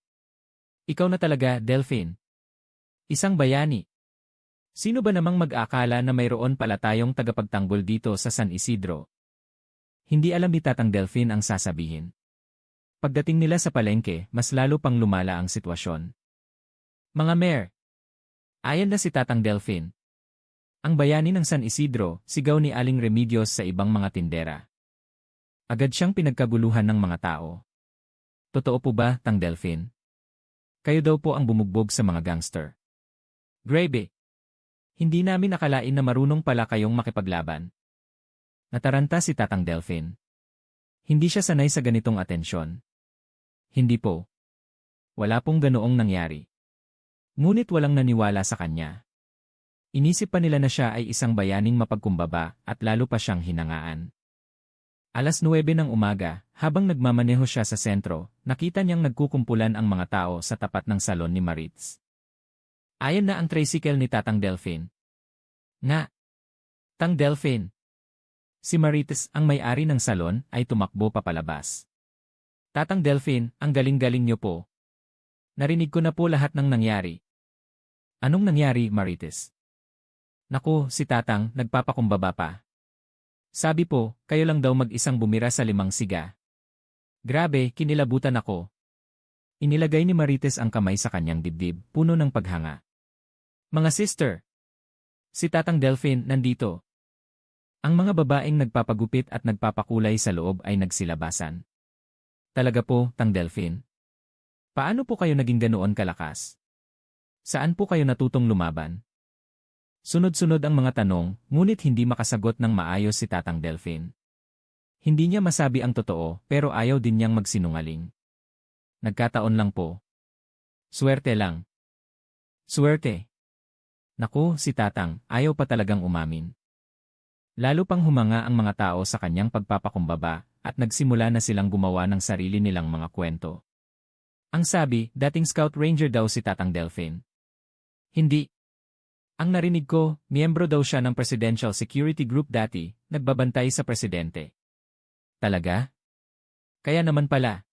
Ikaw na talaga, Delphine. Isang bayani. Sino ba namang mag-akala na mayroon pala tayong tagapagtanggol dito sa San Isidro? Hindi alam ni Tatang Delphine ang sasabihin. Pagdating nila sa palengke, mas lalo pang lumala ang sitwasyon. Mga mer. Ayan na si Tatang Delphine. Ang bayani ng San Isidro, sigaw ni Aling Remedios sa ibang mga tindera. Agad siyang pinagkaguluhan ng mga tao. Totoo po ba, Tang Delphine? Kayo daw po ang bumugbog sa mga gangster. Grabe! Hindi namin akalain na marunong pala kayong makipaglaban. Nataranta si Tatang Delphine. Hindi siya sanay sa ganitong atensyon. Hindi po. Wala pong ganoong nangyari. Ngunit walang naniwala sa kanya. Inisip pa nila na siya ay isang bayaning mapagkumbaba at lalo pa siyang hinangaan. Alas 9 ng umaga, habang nagmamaneho siya sa sentro, nakita niyang nagkukumpulan ang mga tao sa tapat ng salon ni Maritz. Ayan na ang tricycle ni Tatang Delphine. Nga! Tang Delphine! Si Maritz, ang may-ari ng salon, ay tumakbo papalabas. Tatang Delphine, ang galing-galing niyo po. Narinig ko na po lahat ng nangyari. Anong nangyari, Maritz? Naku, si Tatang, nagpapakumbaba pa. Sabi po, kayo lang daw mag-isang bumira sa 5 siga. Grabe, kinilabutan ako. Inilagay ni Maritz ang kamay sa kanyang dibdib, puno ng paghanga. Mga sister! Si Tatang Delphine nandito. Ang mga babaeng nagpapagupit at nagpapakulay sa loob ay nagsilabasan. Talaga po, Tang Delphine? Paano po kayo naging ganoon kalakas? Saan po kayo natutong lumaban? Sunod-sunod ang mga tanong, ngunit hindi makasagot ng maayos si Tatang Delphine. Hindi niya masabi ang totoo, pero ayaw din niyang magsinungaling. Nagkataon lang po. Swerte lang. Swerte. Naku, si Tatang, ayaw pa talagang umamin. Lalo pang humanga ang mga tao sa kanyang pagpapakumbaba, at nagsimula na silang gumawa ng sarili nilang mga kwento. Ang sabi, dating Scout Ranger daw si Tatang Delphine. Hindi. Ang narinig ko, miyembro daw siya ng Presidential Security Group dati, nagbabantay sa presidente. Talaga? Kaya naman pala.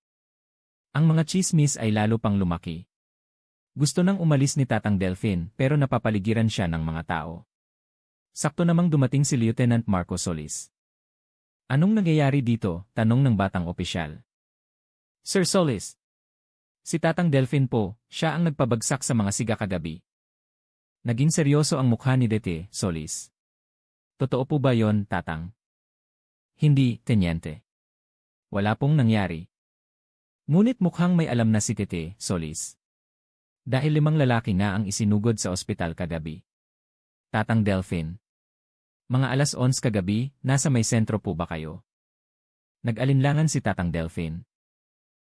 Ang mga chismis ay lalo pang lumaki. Gusto nang umalis ni Tatang Delphine pero napapaligiran siya ng mga tao. Sakto namang dumating si Lieutenant Marco Solis. Anong nangyayari dito? Tanong ng batang opisyal. Sir Solis. Si Tatang Delphine po, siya ang nagpabagsak sa mga siga kagabi. Naging seryoso ang mukha ni Dete, Solis. Totoo po ba yon, Tatang? Hindi, Tenyente. Wala pong nangyari. Ngunit mukhang may alam na si Tete, Solis. Dahil 5 lalaki na ang isinugod sa ospital kagabi. Tatang Delphine. Mga alas 11 kagabi, nasa may sentro po ba kayo? Nag-alinlangan si Tatang Delphine.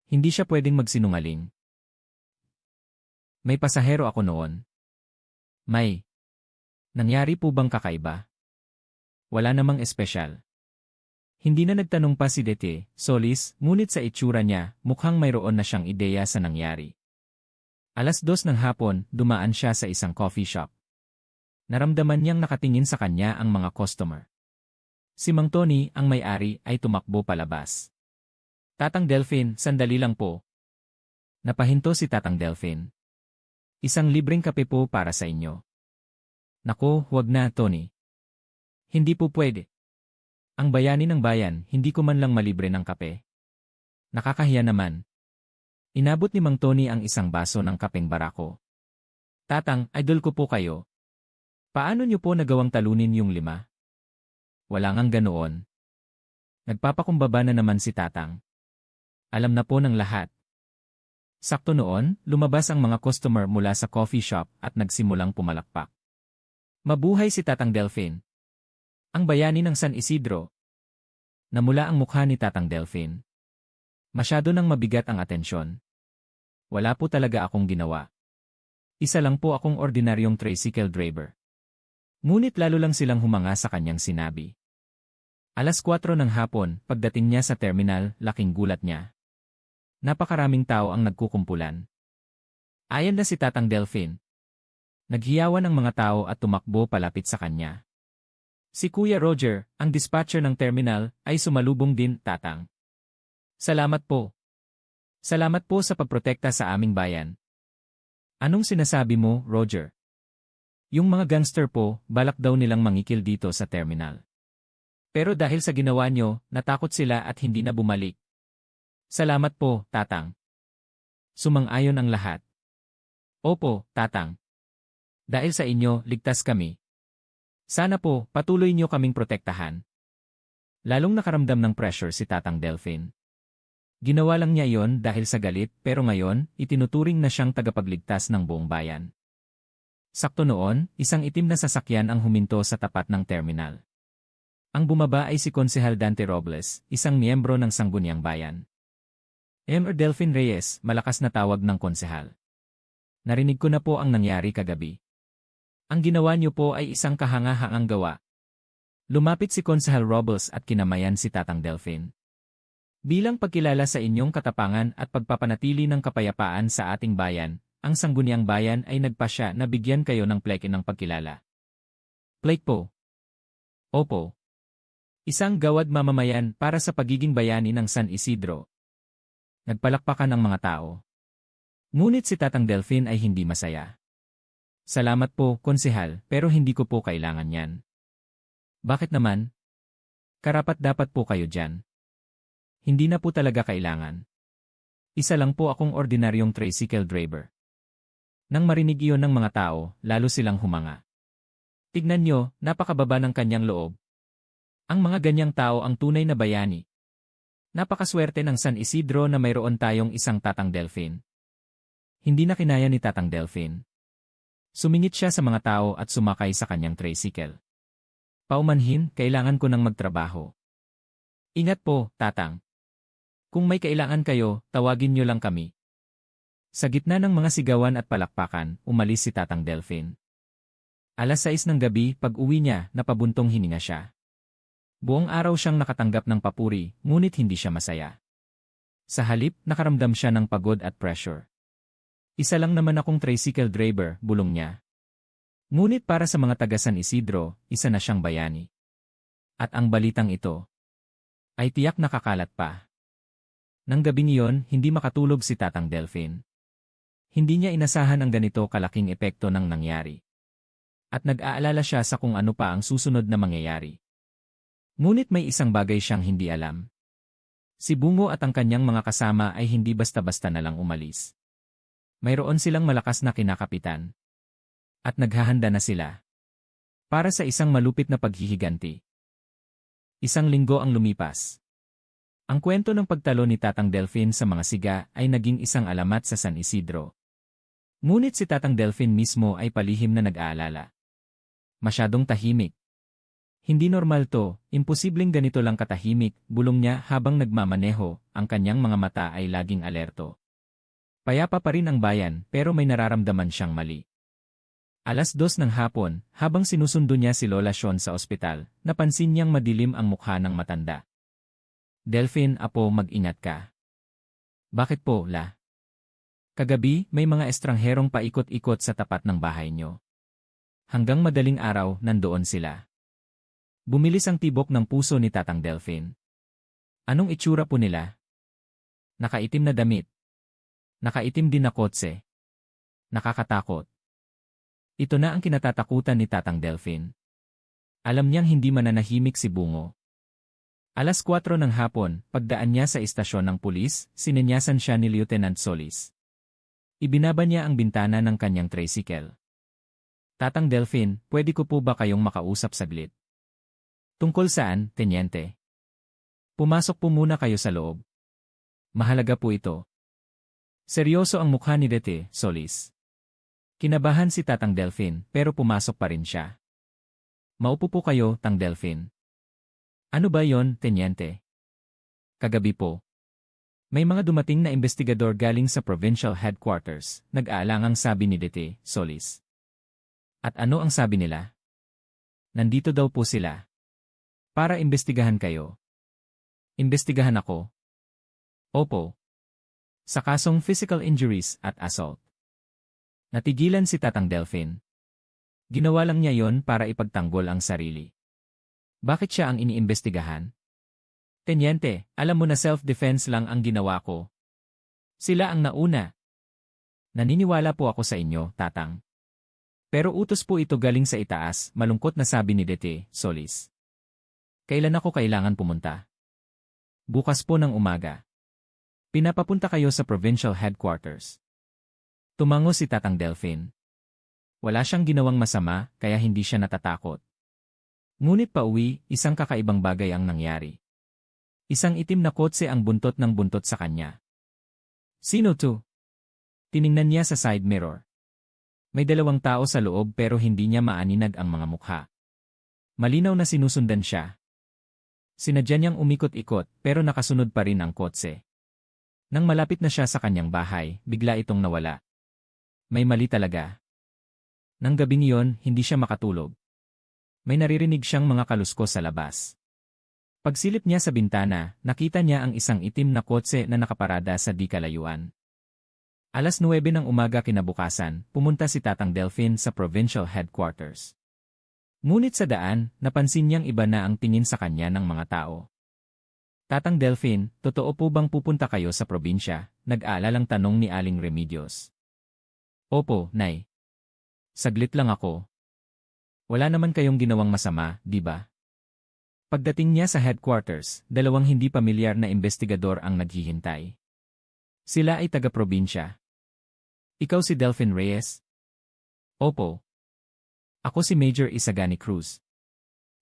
Hindi siya pwedeng magsinungaling. May pasahero ako noon. May. Nangyari po bang kakaiba? Wala namang espesyal. Hindi na nagtanong pa si Dete, Solis, ngunit sa itsura niya, mukhang mayroon na siyang ideya sa nangyari. Alas 2 ng hapon, dumaan siya sa isang coffee shop. Naramdaman niyang nakatingin sa kanya ang mga customer. Si Mang Tony, ang may-ari, ay tumakbo palabas. Tatang Delphine, sandali lang po. Napahinto si Tatang Delphine. Isang libreng kape po para sa inyo. Naku, huwag na, Tony. Hindi po pwede. Ang bayani ng bayan, hindi ko man lang malibre ng kape. Nakakahiya naman. Inabot ni Mang Tony ang isang baso ng kapeng barako. Tatang, idol ko po kayo. Paano niyo po nagawang talunin yung 5? Wala ngang ganoon. Nagpapakumbaba na naman si Tatang. Alam na po ng lahat. Sakto noon, lumabas ang mga customer mula sa coffee shop at nagsimulang pumalakpak. Mabuhay si Tatang Delphine. Ang bayani ng San Isidro. Namula ang mukha ni Tatang Delphine. Masyado nang mabigat ang atensyon. Wala po talaga akong ginawa. Isa lang po akong ordinaryong tricycle driver. Ngunit lalo lang silang humanga sa kanyang sinabi. Alas 4 ng hapon, pagdating niya sa terminal, laking gulat niya. Napakaraming tao ang nagkukumpulan. Ayan na si Tatang Delphine. Naghiyawan ang mga tao at tumakbo palapit sa kanya. Si Kuya Roger, ang dispatcher ng terminal, ay sumalubong din, Tatang. Salamat po. Salamat po sa pagprotekta sa aming bayan. Anong sinasabi mo, Roger? Yung mga gangster po, balak daw nilang mangikil dito sa terminal. Pero dahil sa ginawa nyo, natakot sila at hindi na bumalik. Salamat po, Tatang. Sumang-ayon ang lahat. Opo, Tatang. Dahil sa inyo, ligtas kami. Sana po, patuloy niyo kaming protektahan. Lalong nakaramdam ng pressure si Tatang Delphine. Ginawa lang niya iyon dahil sa galit pero ngayon, itinuturing na siyang tagapagligtas ng buong bayan. Sakto noon, isang itim na sasakyan ang huminto sa tapat ng terminal. Ang bumaba ay si Konsehal Dante Robles, isang miyembro ng Sangguniang Bayan. Mr. Delphin Reyes, malakas na tawag ng konsehal. Narinig ko na po ang nangyari kagabi. Ang ginawa niyo po ay isang kahangahangang gawa. Lumapit si Konsehal Robles at kinamayan si Tatang Delphin. Bilang pagkilala sa inyong katapangan at pagpapanatili ng kapayapaan sa ating bayan, ang Sangguniang Bayan ay nagpasya na bigyan kayo ng pleke ng pagkilala. Pleke po. Opo. Isang gawad mamamayan para sa pagiging bayani ng San Isidro. Nagpalakpakan ang mga tao. Ngunit si Tatang Delphin ay hindi masaya. Salamat po, konsehal, pero hindi ko po kailangan yan. Bakit naman? Karapat-dapat po kayo dyan. Hindi na po talaga kailangan. Isa lang po akong ordinaryong tricycle driver. Nang marinig iyon ng mga tao, lalo silang humanga. Tignan nyo, napakababa ng kanyang loob. Ang mga ganyang tao ang tunay na bayani. Napakaswerte ng San Isidro na mayroon tayong isang Tatang Delphin. Hindi na kinaya ni Tatang Delphin. Sumingit siya sa mga tao at sumakay sa kanyang tricycle. Paumanhin, kailangan ko nang magtrabaho. Ingat po, Tatang. Kung may kailangan kayo, tawagin niyo lang kami. Sa gitna ng mga sigawan at palakpakan, umalis si Tatang Delphin. 6:00 ng gabi, pag-uwi niya, napabuntong hininga siya. Buong araw siyang nakatanggap ng papuri, ngunit hindi siya masaya. Sa halip, nakaramdam siya ng pagod at pressure. Isa lang naman akong tricycle driver, bulong niya. Ngunit para sa mga taga San Isidro, isa na siyang bayani. At ang balitang ito ay tiyak nakakalat pa. Nang gabing iyon, hindi makatulog si Tatang Delphin. Hindi niya inasahan ang ganito kalaking epekto ng nangyari. At nag-aalala siya sa kung ano pa ang susunod na mangyayari. Ngunit may isang bagay siyang hindi alam. Si Bungo at ang kanyang mga kasama ay hindi basta-basta na lang umalis. Mayroon silang malakas na kinakapitan. At naghahanda na sila para sa isang malupit na paghihiganti. 1 linggo ang lumipas. Ang kwento ng pagtalo ni Tatang Delphin sa mga siga ay naging isang alamat sa San Isidro. Ngunit si Tatang Delphin mismo ay palihim na nag-aalala. Masyadong tahimik. Hindi normal to, imposibleng ganito lang katahimik, bulong niya habang nagmamaneho, ang kanyang mga mata ay laging alerto. Payapa pa rin ang bayan pero may nararamdaman siyang mali. 2:00 ng hapon, habang sinusundo niya si Lola Sean sa ospital, napansin niyang madilim ang mukha ng matanda. Delphin, apo, mag-ingat ka. Bakit po, La? Kagabi, may mga estrangherong paikot-ikot sa tapat ng bahay niyo. Hanggang madaling araw, nandoon sila. Bumilis ang tibok ng puso ni Tatang Delphin. Anong itsura po nila? Nakaitim na damit. Nakaitim din na kotse. Nakakatakot. Ito na ang kinatatakutan ni Tatang Delphin. Alam niyang hindi mananahimik si Bungo. 4:00 ng hapon, pagdaan niya sa istasyon ng pulis, sinenyasan siya ni Lieutenant Solis. Ibinaba niya ang bintana ng kanyang tricycle. Tatang Delphin, pwede ko po ba kayong makausap saglit? Tungkol saan, Tenyente? Pumasok po muna kayo sa loob. Mahalaga po ito. Seryoso ang mukha ni Dete, Solis. Kinabahan si Tatang Delphin, pero pumasok pa rin siya. Maupo po kayo, Tang Delphin. Ano ba yon, Tenyente? Kagabi po. May mga dumating na investigador galing sa provincial headquarters, nag-aalangang sabi ni Dete, Solis. At ano ang sabi nila? Nandito daw po sila. Para imbestigahan kayo. Imbestigahan ako? Opo. Sa kasong physical injuries at assault. Natigilan si Tatang Delphin. Ginawa lang niya yon para ipagtanggol ang sarili. Bakit siya ang iniimbestigahan? Tenyente, alam mo na self-defense lang ang ginawa ko. Sila ang nauna. Naniniwala po ako sa inyo, Tatang. Pero utos po ito galing sa itaas, malungkot na sabi ni Dete, Solis. Kailan ako kailangan pumunta? Bukas po ng umaga. Pinapapunta kayo sa provincial headquarters. Tumango si Tatang Delphin. Wala siyang ginawang masama, kaya hindi siya natatakot. Ngunit pauwi, isang kakaibang bagay ang nangyari. Isang itim na kotse ang buntot ng buntot sa kanya. Sino to? Tiningnan niya sa side mirror. May 2 tao sa loob pero hindi niya maaninag ang mga mukha. Malinaw na sinusundan siya. Sinadya niyang umikot-ikot pero nakasunod pa rin ang kotse. Nang malapit na siya sa kanyang bahay, bigla itong nawala. May mali talaga. Nang gabing iyon, hindi siya makatulog. May naririnig siyang mga kaluskos sa labas. Pagsilip niya sa bintana, nakita niya ang isang itim na kotse na nakaparada sa di kalayuan. 9:00 ng umaga kinabukasan, pumunta si Tatang Delphin sa provincial headquarters. Ngunit sa daan, napansin niyang iba na ang tingin sa kanya ng mga tao. Tatang Delphin, totoo po bang pupunta kayo sa probinsya? Nag-aalalang tanong ni Aling Remedios. Opo, Nay. Saglit lang ako. Wala naman kayong ginawang masama, di ba? Pagdating niya sa headquarters, dalawang hindi pamilyar na investigador ang naghihintay. Sila ay taga-probinsya. Ikaw si Delphin Reyes? Opo. Ako si Major Isagani Cruz.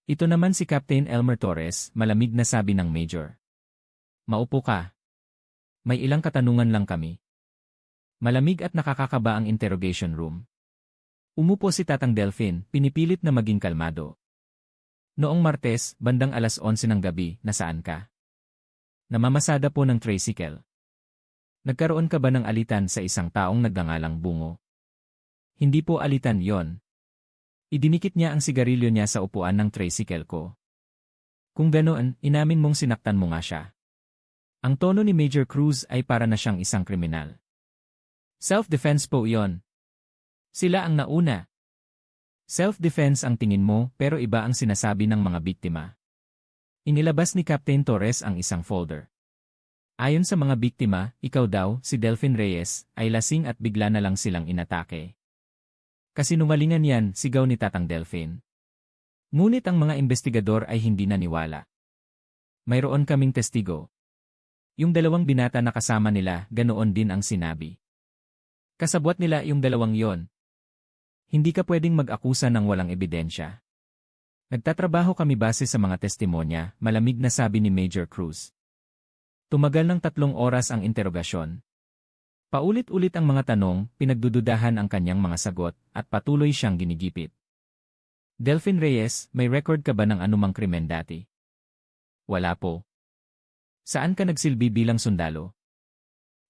Ito naman si Captain Elmer Torres, malamig na sabi ng Major. Maupo ka. May ilang katanungan lang kami. Malamig at nakakakaba ang interrogation room. Umupo si Tatang Delphin, pinipilit na maging kalmado. Noong Martes, bandang 11:00 ng gabi, nasaan ka? Namamasada po ng tricycle. Nagkaroon ka ba ng alitan sa isang taong nagngangalang Bungo? Hindi po alitan yon. Idinikit niya ang sigarilyo niya sa upuan ng tricycle ko. Kung ganoon, inamin mong sinaktan mo nga siya. Ang tono ni Major Cruz ay para na siyang isang kriminal. Self-defense po yon. Sila ang nauna. Self-defense ang tingin mo pero iba ang sinasabi ng mga biktima. Inilabas ni Captain Torres ang isang folder. Ayon sa mga biktima, ikaw daw, si Delphin Reyes, ay lasing at bigla na lang silang inatake. Kasinungalingan yan, sigaw ni Tatang Delphin. Ngunit ang mga investigador ay hindi naniwala. Mayroon kaming testigo. Yung dalawang binata na kasama nila, ganoon din ang sinabi. Kasabwat nila yung dalawang yon. Hindi ka pwedeng mag-akusa ng walang ebidensya. Nagtatrabaho kami base sa mga testimonya, malamig na sabi ni Major Cruz. Tumagal ng 3 oras ang interogasyon. Paulit-ulit ang mga tanong, pinagdududahan ang kanyang mga sagot, at patuloy siyang ginigipit. Delphin Reyes, may record ka ba ng anumang krimen dati? Wala po. Saan ka nagsilbi bilang sundalo?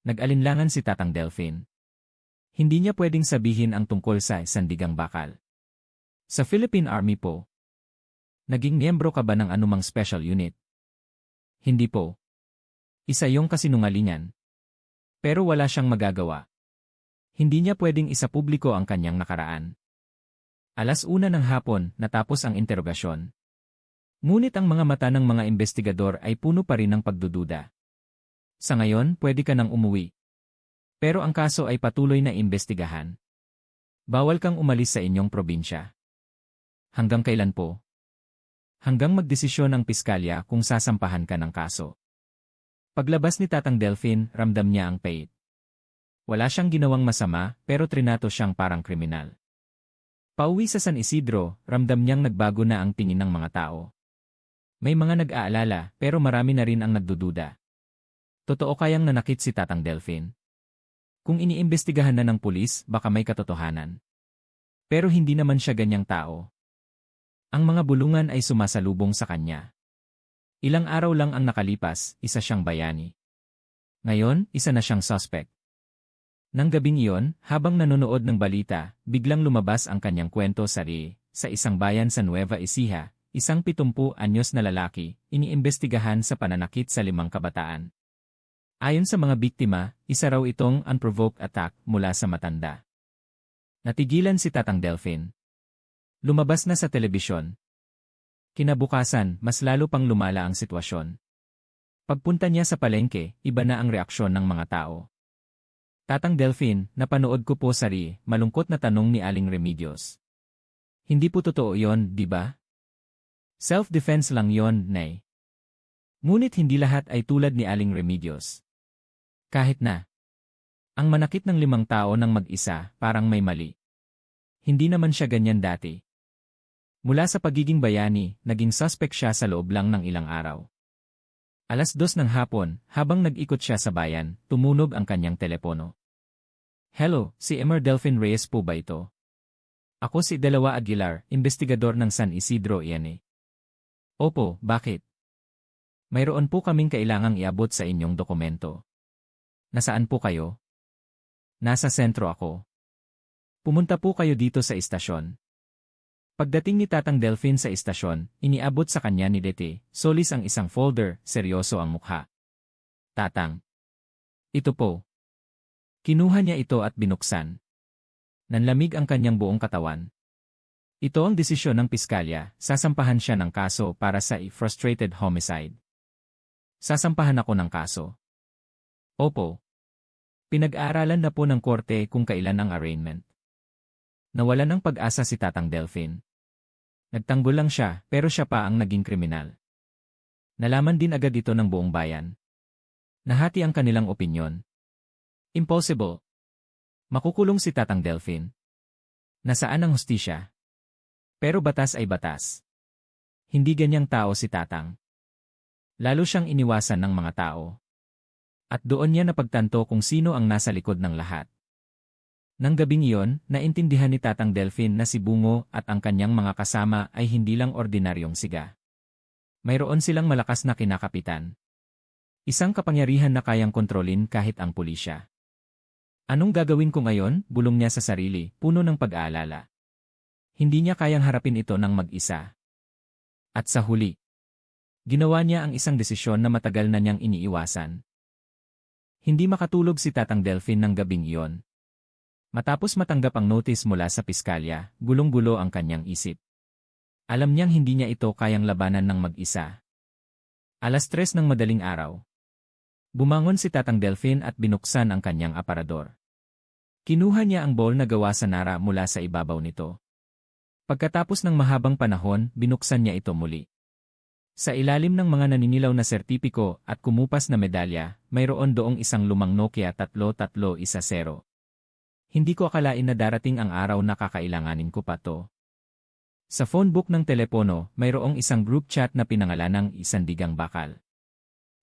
Nag-alinlangan si Tatang Delphin. Hindi niya pwedeng sabihin ang tungkol sa Sandigang Bakal. Sa Philippine Army po. Naging miyembro ka ba ng anumang special unit? Hindi po. Isa yung kasinungalingan. Pero wala siyang magagawa. Hindi niya pwedeng isapubliko ang kanyang nakaraan. 1:00 ng hapon, natapos ang interogasyon. Ngunit ang mga mata ng mga investigador ay puno pa rin ng pagdududa. Sa ngayon, pwede ka nang umuwi. Pero ang kaso ay patuloy na imbestigahan. Bawal kang umalis sa inyong probinsya. Hanggang kailan po? Hanggang magdesisyon ang piskalya kung sasampahan ka ng kaso. Paglabas ni Tatang Delphin, ramdam niya ang pait. Wala siyang ginawang masama, pero trinato siyang parang kriminal. Pauwi sa San Isidro, ramdam niyang nagbago na ang tingin ng mga tao. May mga nag-aalala, pero marami na rin ang nagdududa. Totoo kayang nanakit si Tatang Delphin? Kung iniimbestigahan na ng pulis, baka may katotohanan. Pero hindi naman siya ganyang tao. Ang mga bulungan ay sumasalubong sa kanya. Ilang araw lang ang nakalipas, isa siyang bayani. Ngayon, isa na siyang suspect. Nang gabing iyon, habang nanonood ng balita, biglang lumabas ang kanyang kwento sa isang bayan sa Nueva Ecija, isang 70 anyos na lalaki, iniimbestigahan sa pananakit sa 5 kabataan. Ayon sa mga biktima, isa raw itong unprovoked attack mula sa matanda. Natigilan si Tatang Delphin. Lumabas na sa telebisyon. Kinabukasan, mas lalo pang lumala ang sitwasyon. Pagpunta niya sa palengke, iba na ang reaksyon ng mga tao. Tatang Delphin, napanood ko po sa malungkot na tanong ni Aling Remedios. Hindi po totoo yon, di ba? Self-defense lang yon, Nay. Ngunit hindi lahat ay tulad ni Aling Remedios. Kahit na ang manakit ng 5 tao ng mag-isa, parang may mali. Hindi naman siya ganyan dati. Mula sa pagiging bayani, naging suspect siya sa loob lang ng ilang araw. 2:00 ng hapon, habang nag-ikot siya sa bayan, tumunog ang kanyang telepono. Hello, si Emer Delphin Reyes po ba ito? Ako si Delawa Aguilar, investigador ng San Isidro Iane. Opo, bakit? Mayroon po kaming kailangang iabot sa inyong dokumento. Nasaan po kayo? Nasa sentro ako. Pumunta po kayo dito sa istasyon. Pagdating ni Tatang Delphine sa istasyon, iniabot sa kanya ni Leti, Solis ang isang folder, seryoso ang mukha. Tatang. Ito po. Kinuha niya ito at binuksan. Nanlamig ang kanyang buong katawan. Ito ang desisyon ng piskalya, sasampahan siya ng kaso para sa frustrated homicide. Sasampahan ako ng kaso. Opo. Pinag-aaralan na po ng korte kung kailan ang arraignment. Nawalan ng pag-asa si Tatang Delphine. Nagtanggol lang siya, pero siya pa ang naging kriminal. Nalaman din agad ito ng buong bayan. Nahati ang kanilang opinyon. Impossible. Makukulong si Tatang Delphine. Nasaan ang hustisya? Pero batas ay batas. Hindi ganyang tao si Tatang. Lalo siyang iniwasan ng mga tao. At doon niya napagtanto kung sino ang nasa likod ng lahat. Nang gabing iyon, naintindihan ni Tatang Delphine na si Bungo at ang kanyang mga kasama ay hindi lang ordinaryong siga. Mayroon silang malakas na kinakapitan. Isang kapangyarihan na kayang kontrolin kahit ang pulisya. Anong gagawin ko ngayon? Bulong niya sa sarili, puno ng pag-aalala. Hindi niya kayang harapin ito ng mag-isa. At sa huli, ginawa niya ang isang desisyon na matagal na niyang iniiwasan. Hindi makatulog si Tatang Delphine ng gabing iyon. Matapos matanggap ang notice mula sa piskalya, gulong-gulo ang kanyang isip. Alam niyang hindi niya ito kayang labanan ng mag-isa. 3:00 ng madaling araw. Bumangon si Tatang Delphine at binuksan ang kanyang aparador. Kinuha niya ang bowl na gawa sa nara mula sa ibabaw nito. Pagkatapos ng mahabang panahon, binuksan niya ito muli. Sa ilalim ng mga naninilaw na sertipiko at kumupas na medalya, mayroon doong isang lumang Nokia 3310. Hindi ko akalain na darating ang araw na kakailanganin ko pa to. Sa phone book ng telepono, mayroong isang group chat na pinangalanang Sandigang Bakal.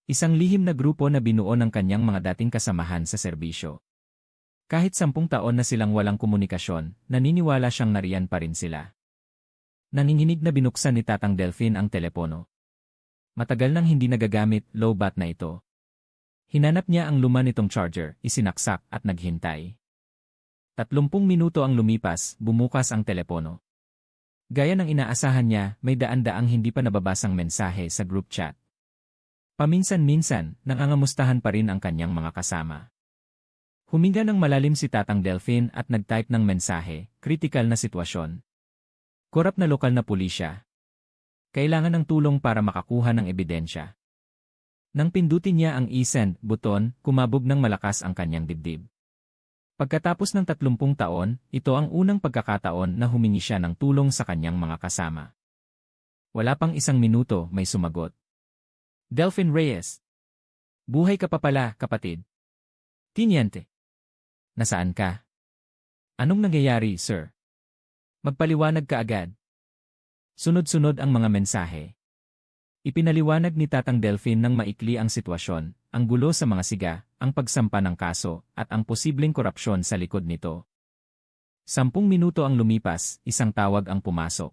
Isang lihim na grupo na binuo ng kanyang mga dating kasamahan sa serbisyo. Kahit 10 taon na silang walang komunikasyon, naniniwala siyang nariyan pa rin sila. Nanginginig na binuksan ni Tatang Delphine ang telepono. Matagal nang hindi nagagamit, low-bat na ito. Hinanap niya ang luma nitong charger, isinaksak at naghintay. 30 minuto ang lumipas, bumukas ang telepono. Gaya ng inaasahan niya, may daan-daang hindi pa nababasang mensahe sa group chat. Paminsan-minsan, nangangamustahan pa rin ang kanyang mga kasama. Huminga ng malalim si Tatang Delphine at nag-type ng mensahe, kritikal na sitwasyon. Korap na lokal na pulisya. Kailangan ng tulong para makakuha ng ebidensya. Nang pindutin niya ang i-send buton, kumabog ng malakas ang kanyang dibdib. Pagkatapos ng 30 taon, ito ang unang pagkakataon na humingi siya ng tulong sa kanyang mga kasama. Wala pang 1 minuto, may sumagot. Delphine Reyes. Buhay ka pa pala, kapatid. Tiniente. Nasaan ka? Anong nangyayari, sir? Magpaliwanag ka agad. Sunod-sunod ang mga mensahe. Ipinaliwanag ni Tatang Delphine ng maikli ang sitwasyon, ang gulo sa mga siga, ang pagsampa ng kaso, at ang posibleng korupsyon sa likod nito. 10 minuto ang lumipas, isang tawag ang pumasok.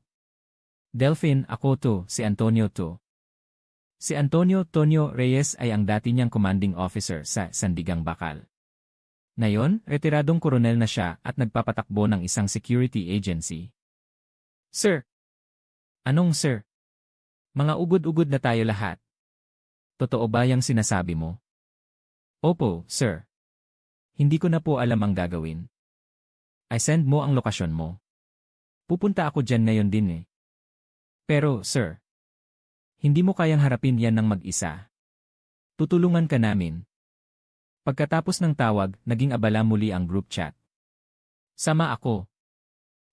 Delphine, ako to, si Antonio to. Si Antonio Tonyo Reyes ay ang dati niyang commanding officer sa Sandigang Bakal. Ngayon, retiradong koronel na siya at nagpapatakbo ng isang security agency. Sir! Anong sir? Mga ugod-ugod na tayo lahat. Totoo ba yung sinasabi mo? Opo, sir. Hindi ko na po alam ang gagawin. I send mo ang lokasyon mo. Pupunta ako dyan ngayon din eh. Pero, sir, hindi mo kayang harapin yan ng mag-isa. Tutulungan ka namin. Pagkatapos ng tawag, naging abala muli ang group chat. Sama ako.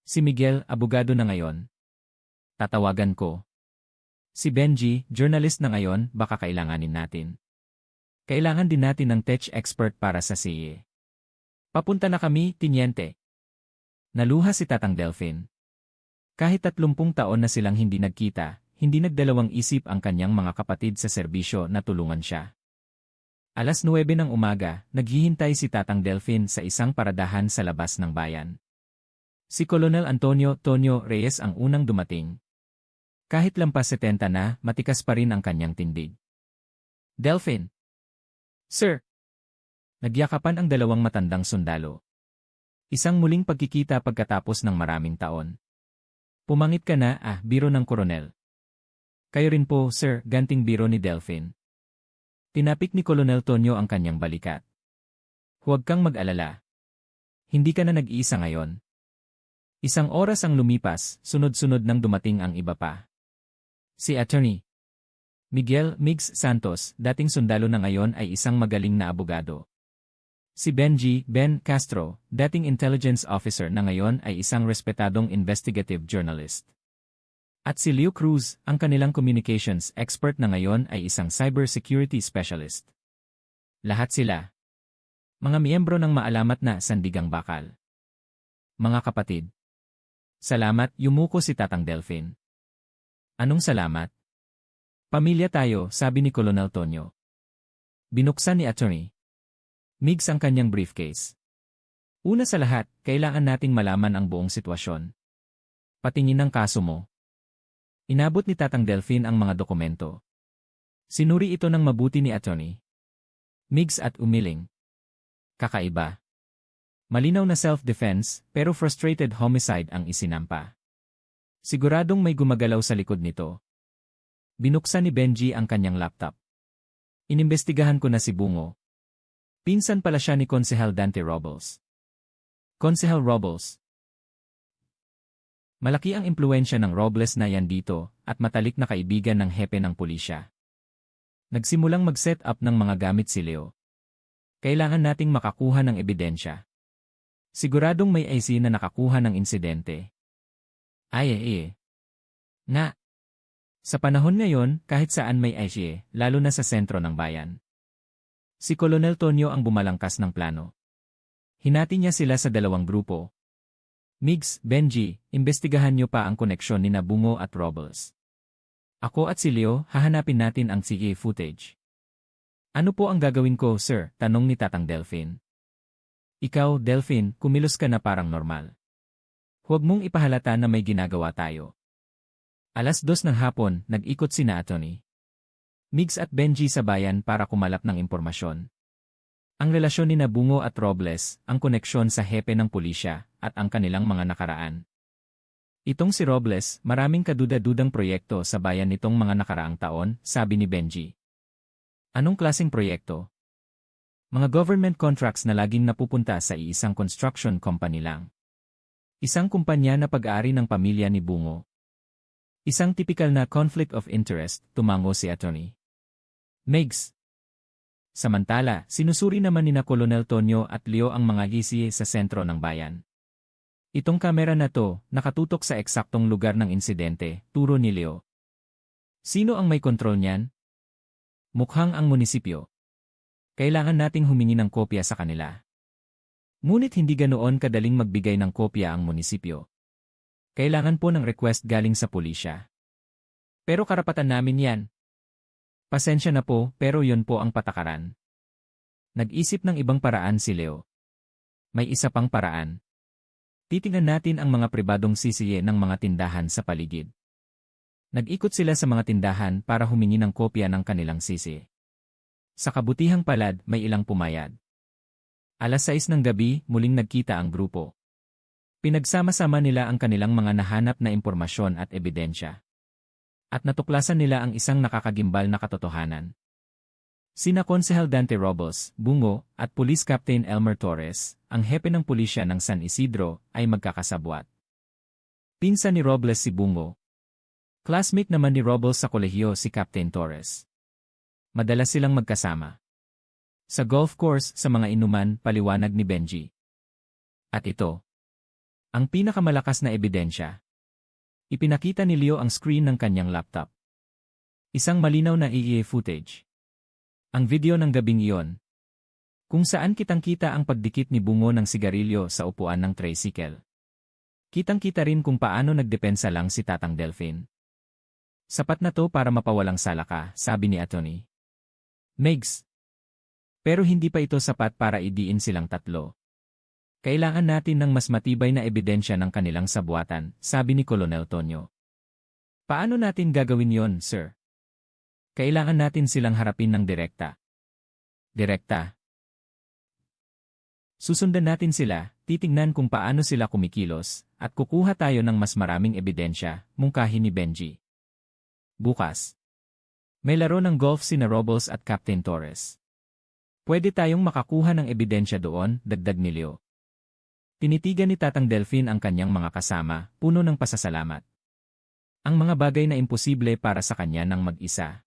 Si Miguel, abogado na ngayon. Tatawagan ko. Si Benji, journalist na ngayon, baka kailanganin natin. Kailangan din natin ng tech expert para sa CIE. Papunta na kami, Tiniente. Naluha si Tatang Delphine. Kahit 30 taon na silang hindi nagkita, hindi nagdalawang isip ang kanyang mga kapatid sa serbisyo na tulungan siya. 9:00 ng umaga, naghihintay si Tatang Delphine sa isang paradahan sa labas ng bayan. Si Colonel Antonio Tonyo Reyes ang unang dumating. Kahit lampas 70 na, matikas pa rin ang kanyang tindig. Delphine. Sir. Nagyakapan ang dalawang matandang sundalo. Isang muling pagkikita pagkatapos ng maraming taon. Pumangit ka na, biro ng koronel. Kayo rin po, sir, ganting biro ni Delphine. Tinapik ni Colonel Tonyo ang kanyang balikat. Huwag kang mag-alala. Hindi ka na nag-iisa ngayon. Isang oras ang lumipas, sunod-sunod nang dumating ang iba pa. Si Attorney Miguel Migs Santos, dating sundalo na ngayon ay isang magaling na abogado. Si Ben Castro, dating intelligence officer na ngayon ay isang respetadong investigative journalist. At si Leo Cruz, ang kanilang communications expert na ngayon ay isang cybersecurity specialist. Lahat sila mga miyembro ng maalamat na sandigang bakal. Mga kapatid, salamat, yumuko si Tatang Delphine. Anong salamat? Pamilya tayo, sabi ni Colonel Tonyo. Binuksan ni Attorney Migs ang kanyang briefcase. Una sa lahat, kailangan nating malaman ang buong sitwasyon. Patingin ng kaso mo. Inabot ni Tatang Delphine ang mga dokumento. Sinuri ito ng mabuti ni Attorney Migs at umiling. Kakaiba. Malinaw na self-defense, pero frustrated homicide ang isinampa. Siguradong may gumagalaw sa likod nito. Binuksan ni Benji ang kanyang laptop. Inimbestigahan ko na si Bungo. Pinsan pala siya ni Konsehal Dante Robles. Konsehal Robles. Malaki ang impluwensya ng Robles na yan dito at matalik na kaibigan ng hepe ng pulisya. Nagsimulang mag-set up ng mga gamit si Leo. Kailangan nating makakuha ng ebidensya. Siguradong may IC na nakakuha ng insidente. Nga. Sa panahon ngayon, kahit saan may IC, lalo na sa sentro ng bayan. Si Colonel Tonyo ang bumalangkas ng plano. Hinati niya sila sa dalawang grupo. Migs, Benji, imbestigahan niyo pa ang koneksyon ni Bungo at Robles. Ako at si Leo, hahanapin natin ang CCTV footage. Ano po ang gagawin ko, sir? Tanong ni Tatang Delphine. Ikaw, Delphine, kumilos ka na parang normal. Huwag mong ipahalata na may ginagawa tayo. 2:00 ng hapon, nag-ikot sina Attorney Migs at Benji sa bayan para kumalap ng impormasyon. Ang relasyon ni Bungo at Robles, ang koneksyon sa hepe ng pulisya, at ang kanilang mga nakaraan. Itong si Robles, maraming kaduda-dudang proyekto sa bayan nitong mga nakaraang taon, sabi ni Benji. Anong klaseng proyekto? Mga government contracts na laging napupunta sa iisang construction company lang. Isang kumpanya na pag-aari ng pamilya ni Bungo. Isang tipikal na conflict of interest, tumango si Attorney Migs. Samantala, sinusuri naman nina Colonel Tonyo at Leo ang mga gisi sa sentro ng bayan. Itong kamera na to, nakatutok sa eksaktong lugar ng insidente, turo ni Leo. Sino ang may kontrol niyan? Mukhang ang munisipyo. Kailangan nating humingi ng kopya sa kanila. Ngunit hindi ganoon kadaling magbigay ng kopya ang munisipyo. Kailangan po ng request galing sa pulisya. Pero karapatan namin yan. Pasensya na po, pero yon po ang patakaran. Nag-isip ng ibang paraan si Leo. May isa pang paraan. Titingnan natin ang mga pribadong sisiye ng mga tindahan sa paligid. Nag-ikot sila sa mga tindahan para humingi ng kopya ng kanilang sisi. Sa kabutihang palad, may ilang pumayag. 6:00 ng gabi, muling nagkita ang grupo. Pinagsama-sama nila ang kanilang mga nahanap na impormasyon at ebidensya. At natuklasan nila ang isang nakakagimbal na katotohanan. Sina Konsehal Dante Robles, Bungo, at Police Captain Elmer Torres, ang hepe ng pulisya ng San Isidro, ay magkakasabwat. Pinsan ni Robles si Bungo. Classmate naman ni Robles sa kolehiyo si Captain Torres. Madalas silang magkasama. Sa golf course, sa mga inuman, paliwanag ni Benji. At ito ang pinakamalakas na ebidensya. Ipinakita ni Leo ang screen ng kanyang laptop. Isang malinaw na EEA footage. Ang video ng gabing iyon. Kung saan kitang-kita ang pagdikit ni Bungo ng sigarilyo sa upuan ng tricycle. Kitang-kita rin kung paano nagdepensa lang si Tatang Delphine. Sapat na to para mapawalang sala ka, sabi ni Attorney Migs. Pero hindi pa ito sapat para idiin silang tatlo. Kailangan natin ng mas matibay na ebidensya ng kanilang sabuatan, sabi ni Colonel Tonyo. Paano natin gagawin yon, sir? Kailangan natin silang harapin ng direkta. Direkta? Susundan natin sila, titingnan kung paano sila kumikilos, at kukuha tayo ng mas maraming ebidensya, mungkahi ni Benji. Bukas. May laro ng golf sina Robles at Captain Torres. Pwede tayong makakuha ng ebidensya doon, dagdag ni Leo. Tinitigan ni Tatang Delphine ang kanyang mga kasama, puno ng pasasalamat. Ang mga bagay na imposible para sa kanya ng mag-isa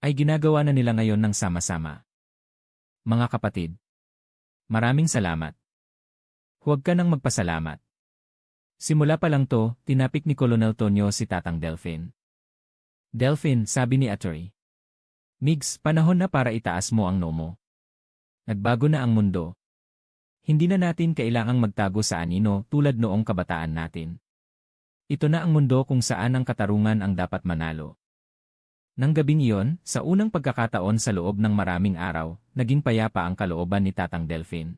ay ginagawa na nila ngayon ng sama-sama. Mga kapatid, maraming salamat. Huwag ka nang magpasalamat. Simula pa lang to, tinapik ni Colonel Tonyo si Tatang Delphine. Delphine, sabi ni Atty. Migs, panahon na para itaas mo ang nomo. Nagbago na ang mundo. Hindi na natin kailangang magtago sa anino tulad noong kabataan natin. Ito na ang mundo kung saan ang katarungan ang dapat manalo. Nang gabing iyon, sa unang pagkakataon sa loob ng maraming araw, naging payapa ang kalooban ni Tatang Delphine.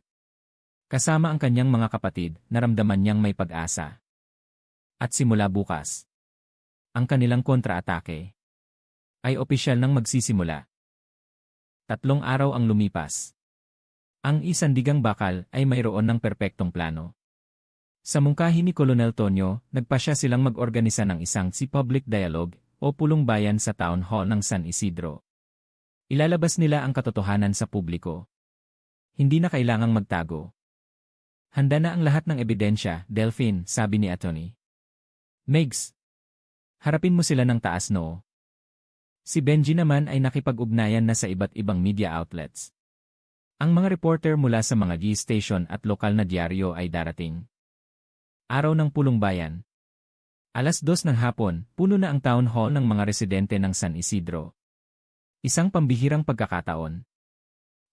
Kasama ang kanyang mga kapatid, naramdaman niyang may pag-asa. At simula bukas, ang kanilang kontra-atake ay opisyal nang magsisimula. 3 araw ang lumipas. Ang isandigang bakal ay mayroon ng perpektong plano. Sa mungkahi ni Colonel Tonyo, nagpasya silang mag-organisa ng isang public dialogue o pulong bayan sa Town Hall ng San Isidro. Ilalabas nila ang katotohanan sa publiko. Hindi na kailangang magtago. Handa na ang lahat ng ebidensya, Delphine, sabi ni Atty. Megs, harapin mo sila ng taas noo. Si Benji naman ay nakipag-ugnayan na sa iba't ibang media outlets. Ang mga reporter mula sa mga G-station at lokal na dyaryo ay darating. Araw ng pulong bayan. 2:00 ng hapon, puno na ang town hall ng mga residente ng San Isidro. Isang pambihirang pagkakataon.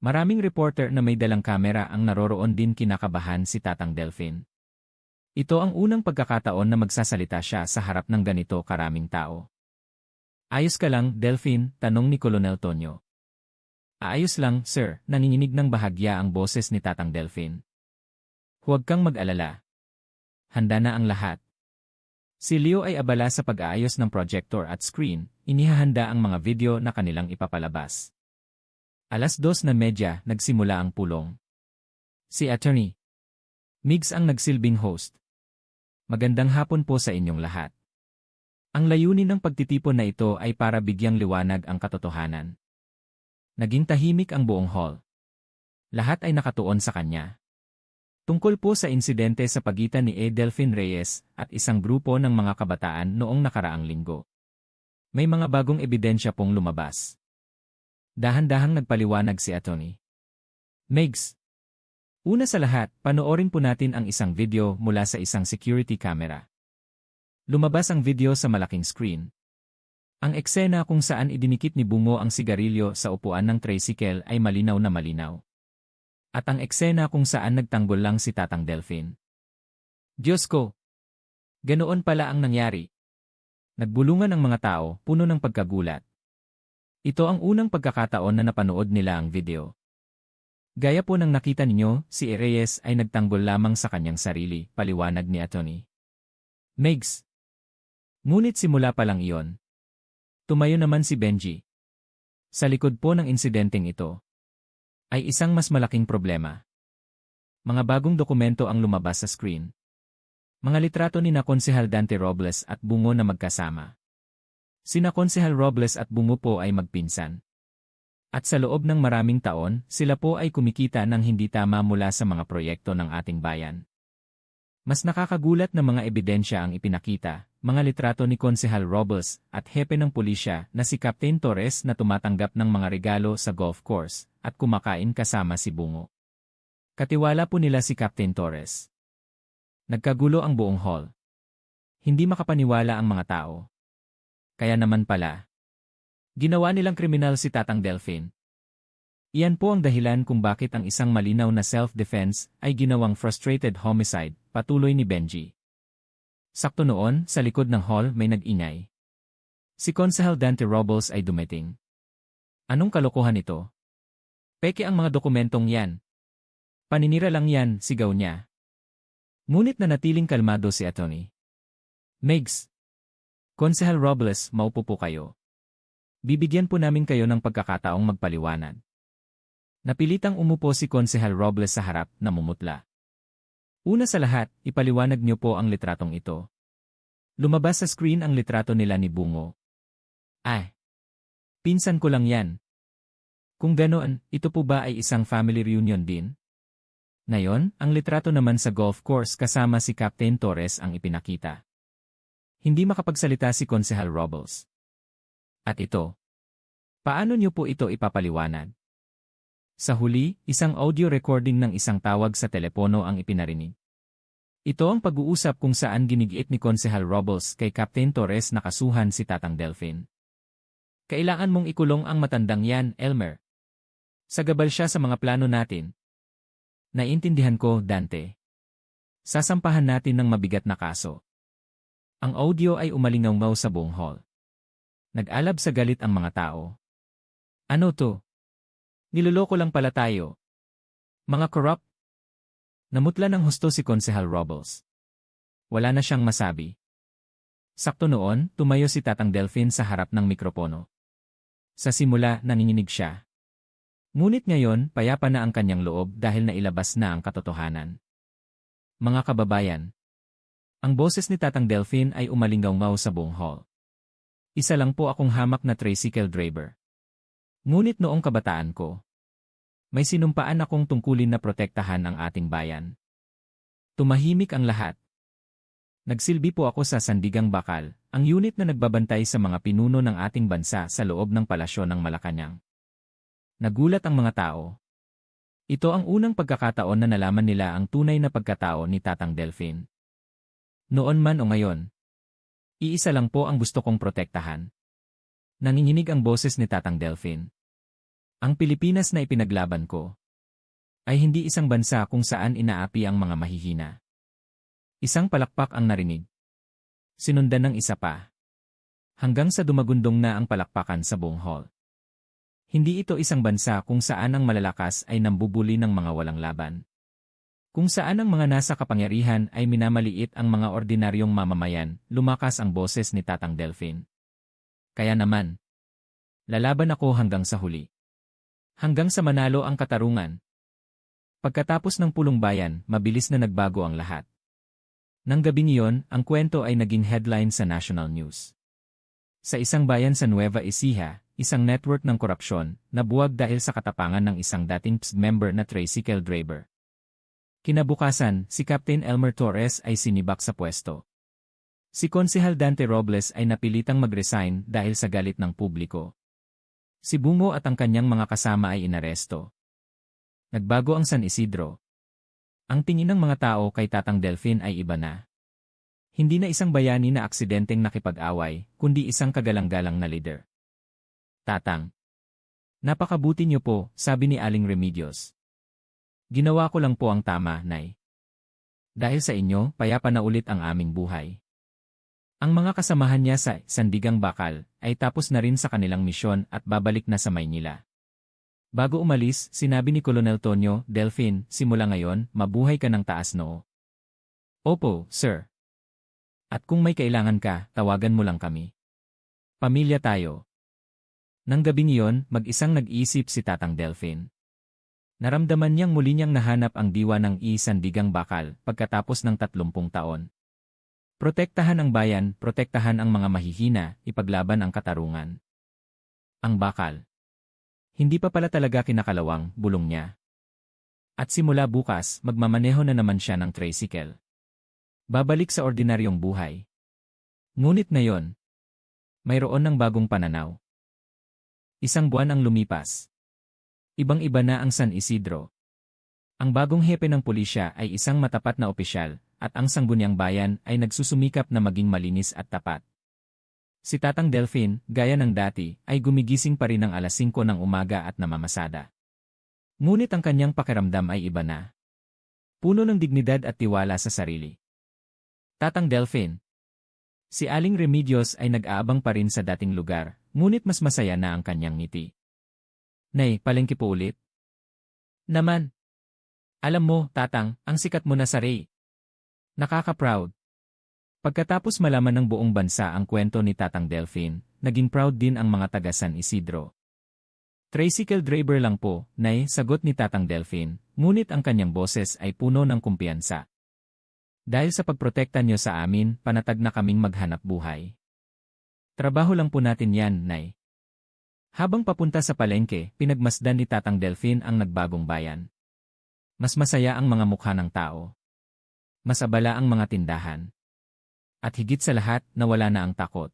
Maraming reporter na may dalang kamera ang naroroon din, kinakabahan si Tatang Delphine. Ito ang unang pagkakataon na magsasalita siya sa harap ng ganito karaming tao. Ayos ka lang, Delphine, tanong ni Colonel Tonyo. Ayos lang, sir, nanginginig ng bahagya ang boses ni Tatang Delphine. Huwag kang mag-alala. Handa na ang lahat. Si Leo ay abala sa pag-aayos ng projector at screen, inihahanda ang mga video na kanilang ipapalabas. 2:30 nagsimula ang pulong. Si Atty. Migs ang nagsilbing host. Magandang hapon po sa inyong lahat. Ang layunin ng pagtitipon na ito ay para bigyang liwanag ang katotohanan. Naging tahimik ang buong hall. Lahat ay nakatuon sa kanya. Tungkol po sa insidente sa pagitan ni Delphine Reyes at isang grupo ng mga kabataan noong nakaraang linggo. May mga bagong ebidensya pong lumabas. Dahan-dahang nagpaliwanag si Atty. Megs. Una sa lahat, panoorin po natin ang isang video mula sa isang security camera. Lumabas ang video sa malaking screen. Ang eksena kung saan idinikit ni Bungo ang sigarilyo sa upuan ng tricycle ay malinaw na malinaw. At ang eksena kung saan nagtanggol lang si Tatang Delphine. Diyos ko! Ganoon pala ang nangyari. Nagbulungan ang mga tao, puno ng pagkagulat. Ito ang unang pagkakataon na napanood nila ang video. Gaya po ng nakita ninyo, si Reyes ay nagtanggol lamang sa kanyang sarili, paliwanag ni Atty. Megs. Ngunit simula pa lang iyon. Tumayo naman si Benji. Sa likod po ng insidenteng ito ay isang mas malaking problema. Mga bagong dokumento ang lumabas sa screen. Mga litrato ni Konsehal Dante Robles at Bungo na magkasama. Sina Konsehal Robles at Bungo po ay magpinsan. At sa loob ng maraming taon, sila po ay kumikita ng hindi tama mula sa mga proyekto ng ating bayan. Mas nakakagulat na mga ebidensya ang ipinakita, mga litrato ni Konsehal Robles at hepe ng pulisya na si Captain Torres na tumatanggap ng mga regalo sa golf course at kumakain kasama si Bungo. Katiwala po nila si Captain Torres. Nagkagulo ang buong hall. Hindi makapaniwala ang mga tao. Kaya naman pala, ginawa nilang kriminal si Tatang Delphine. Iyan po ang dahilan kung bakit ang isang malinaw na self-defense ay ginawang frustrated homicide, patuloy ni Benji. Sakto noon, sa likod ng hall may nag-ingay. Si Konsehal Dante Robles ay dumating. Anong kalokohan ito? Peke ang mga dokumentong yan. Paninira lang yan, sigaw niya. Ngunit nanatiling kalmado si Atty. Megs. Konsehal Robles, maupo po kayo. Bibigyan po namin kayo ng pagkakataong magpaliwanag. Napilitang umupo si Konsehal Robles sa harap, namumutla. Una sa lahat, ipaliwanag niyo po ang litratong ito. Lumabas sa screen ang litrato nila ni Bungo. Ay, pinsan ko lang yan. Kung ganoon, ito po ba ay isang family reunion din? Ngayon, ang litrato naman sa golf course kasama si Captain Torres ang ipinakita. Hindi makapagsalita si Konsehal Robles. At ito. Paano niyo po ito ipapaliwanag? Sa huli, isang audio recording ng isang tawag sa telepono ang ipinarinig. Ito ang pag-uusap kung saan ginigiit ni Konsehal Robles kay Captain Torres na kasuhan si Tatang Delfin. Kailangan mong ikulong ang matandang yan, Elmer. Sagabal siya sa mga plano natin. Naiintindihan ko, Dante. Sasampahan natin ng mabigat na kaso. Ang audio ay umalingaw sa buong hall. Nag-alab sa galit ang mga tao. Ano to? Niloloko lang pala tayo. Mga corrupt. Namutla ng husto si Konsehal Robles. Wala na siyang masabi. Sakto noon, tumayo si Tatang Delfin sa harap ng mikropono. Sa simula, nanginginig siya. Ngunit ngayon, payapa na ang kanyang loob dahil nailabas na ang katotohanan. Mga kababayan, ang boses ni Tatang Delfin ay umalingaw sa buong hall. Isa lang po akong hamak na tricycle driver. Ngunit noong kabataan ko, may sinumpaan akong tungkulin na protektahan ang ating bayan. Tumahimik ang lahat. Nagsilbi po ako sa Sandigang Bakal, ang unit na nagbabantay sa mga pinuno ng ating bansa sa loob ng palasyo ng Malacanang. Nagulat ang mga tao. Ito ang unang pagkakataon na nalaman nila ang tunay na pagkatao ni Tatang Delfin. Noon man o ngayon, iisa lang po ang gusto kong protektahan. Nanginginig ang boses ni Tatang Delfin. Ang Pilipinas na ipinaglaban ko ay hindi isang bansa kung saan inaapi ang mga mahihina. Isang palakpak ang narinig. Sinundan ng isa pa. Hanggang sa dumagundong na ang palakpakan sa buong hall. Hindi ito isang bansa kung saan ang malalakas ay nambubuli ng mga walang laban. Kung saan ang mga nasa kapangyarihan ay minamaliit ang mga ordinaryong mamamayan, lumakas ang boses ni Tatang Delfin. Kaya naman, lalaban ako hanggang sa huli. Hanggang sa manalo ang katarungan. Pagkatapos ng pulong bayan, mabilis na nagbago ang lahat. Nang gabing iyon, ang kwento ay naging headline sa national news. Sa isang bayan sa Nueva Ecija, isang network ng korupsyon, nabuwag dahil sa katapangan ng isang dating PSB member na tricycle driver. Kinabukasan, si Captain Elmer Torres ay sinibak sa pwesto. Si Konsehal Dante Robles ay napilitang mag-resign dahil sa galit ng publiko. Si Bungo at ang kanyang mga kasama ay inaresto. Nagbago ang San Isidro. Ang tingin ng mga tao kay Tatang Delfin ay iba na. Hindi na isang bayani na aksidenteng nakipag-away, kundi isang kagalang-galang na leader. Tatang. Napakabuti niyo po, sabi ni Aling Remedios. Ginawa ko lang po ang tama, Nay. Dahil sa inyo, payapa na ulit ang aming buhay. Ang mga kasamahan niya sa Sandigang Bakal ay tapos na rin sa kanilang misyon at babalik na sa Maynila. Bago umalis, sinabi ni Colonel Tonyo, Delfin, simula ngayon, mabuhay ka ng taas noo. Opo, sir. At kung may kailangan ka, tawagan mo lang kami. Pamilya tayo. Nang gabing iyon, mag-isang nag-iisip si Tatang Delfin. Naramdaman niyang muli niyang nahanap ang diwa ng Sandigang Bakal pagkatapos ng 30 taon. Protektahan ang bayan, protektahan ang mga mahihina, ipaglaban ang katarungan. Ang bakal. Hindi pa pala talaga kinakalawang, bulong niya. At simula bukas, magmamaneho na naman siya ng tricycle. Babalik sa ordinaryong buhay. Ngunit ngayon, mayroon ng bagong pananaw. Isang buwan ang lumipas. Ibang-iba na ang San Isidro. Ang bagong hepe ng pulisya ay isang matapat na opisyal, at ang sangguniang bayan ay nagsusumikap na maging malinis at tapat. Si Tatang Delfin, gaya ng dati, ay gumigising pa rin ng alas 5 ng umaga at namamasada. Ngunit ang kanyang pakiramdam ay iba na. Puno ng dignidad at tiwala sa sarili. Tatang Delfin. Si Aling Remedios ay nag-aabang pa rin sa dating lugar, ngunit mas masaya na ang kanyang ngiti. Nay, palengke po ulit? Naman. Alam mo, Tatang, ang sikat mo na sa Ray. Nakaka-proud. Pagkatapos malaman ng buong bansa ang kwento ni Tatang Delfin, naging proud din ang mga taga San Isidro. Tricycle driver lang po, Nay, sagot ni Tatang Delphine, ngunit ang kanyang boses ay puno ng kumpiyansa. Dahil sa pagprotekta niyo sa amin, panatag na kaming maghanap buhay. Trabaho lang po natin yan, Nay. Habang papunta sa palengke, pinagmasdan ni Tatang Delphine ang nagbagong bayan. Mas masaya ang mga mukha ng tao. Mas abala ang mga tindahan. At higit sa lahat, nawala na ang takot.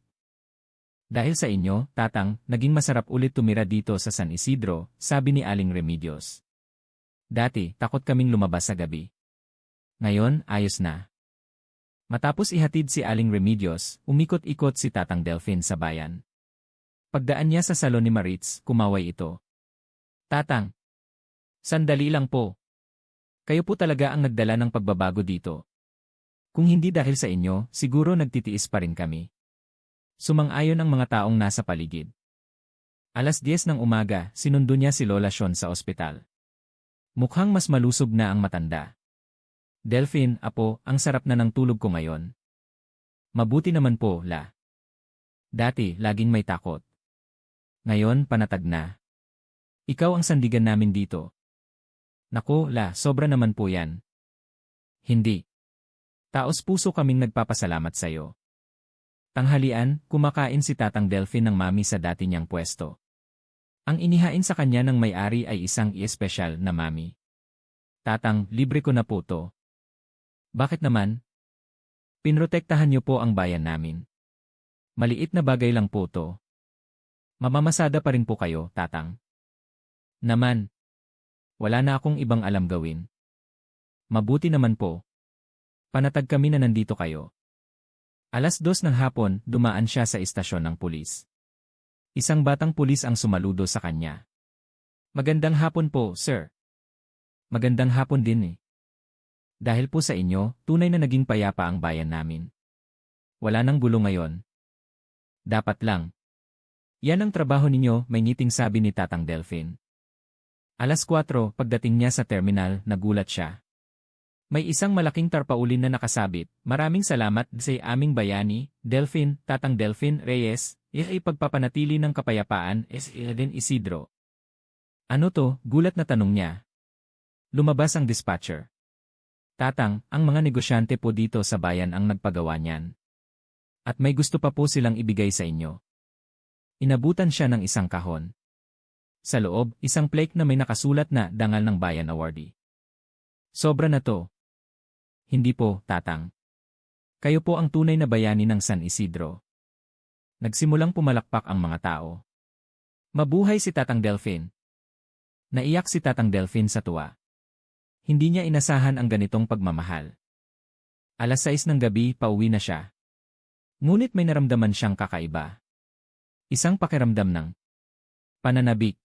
Dahil sa inyo, Tatang, naging masarap ulit tumira dito sa San Isidro, sabi ni Aling Remedios. Dati, takot kaming lumabas sa gabi. Ngayon, ayos na. Matapos ihatid si Aling Remedios, umikot-ikot si Tatang Delphine sa bayan. Pagdaan niya sa salon ni Maritz, kumaway ito. Tatang, sandali lang po. Kayo po talaga ang nagdala ng pagbabago dito. Kung hindi dahil sa inyo, siguro nagtitiis pa rin kami. Sumang-ayon ang mga taong nasa paligid. 10:00 ng umaga, sinundo niya si Lola Sean sa ospital. Mukhang mas malusob na ang matanda. Delphine, apo, ang sarap na ng tulog ko ngayon. Mabuti naman po, La. Dati, laging may takot. Ngayon, panatag na. Ikaw ang sandigan namin dito. Naku, La, sobra naman po yan. Hindi. Taos puso kaming nagpapasalamat sa'yo. Tanghalian, kumakain si Tatang Delphine ng mami sa dati niyang pwesto. Ang inihain sa kanya ng may-ari ay isang espesyal na mami. Tatang, libre ko na po to. Bakit naman? Pinrotektahan niyo po ang bayan namin. Maliit na bagay lang po to. Mamamasada pa rin po kayo, Tatang. Naman. Wala na akong ibang alam gawin. Mabuti naman po. Panatag kami na nandito kayo. 2:00 ng hapon, dumaan siya sa istasyon ng pulis. Isang batang pulis ang sumaludo sa kanya. Magandang hapon po, sir. Magandang hapon din eh. Dahil po sa inyo, tunay na naging payapa ang bayan namin. Wala nang gulo ngayon. Dapat lang. Yan ang trabaho ninyo, may ngiting sabi ni Tatang Delphine. 4:00, pagdating niya sa terminal, nagulat siya. May isang malaking tarpaulin na nakasabit. Maraming salamat sa aming bayani, Delphine, Tatang Delphine Reyes, ay pagpapanatili ng kapayapaan, Eden Isidro. Ano to? Gulat na tanong niya. Lumabas ang dispatcher. Tatang, ang mga negosyante po dito sa bayan ang nagpagawa niyan. At may gusto pa po silang ibigay sa inyo. Inabutan siya ng isang kahon. Sa loob, isang plaque na may nakasulat na Dangal ng Bayan Awardee. Sobra na to. Hindi po, Tatang. Kayo po ang tunay na bayani ng San Isidro. Nagsimulang pumalakpak ang mga tao. Mabuhay si Tatang Delphine. Naiyak si Tatang Delphine sa tuwa. Hindi niya inasahan ang ganitong pagmamahal. 6:00 ng gabi, pauwi na siya. Ngunit may naramdaman siyang kakaiba. Isang pakiramdam ng pananabik.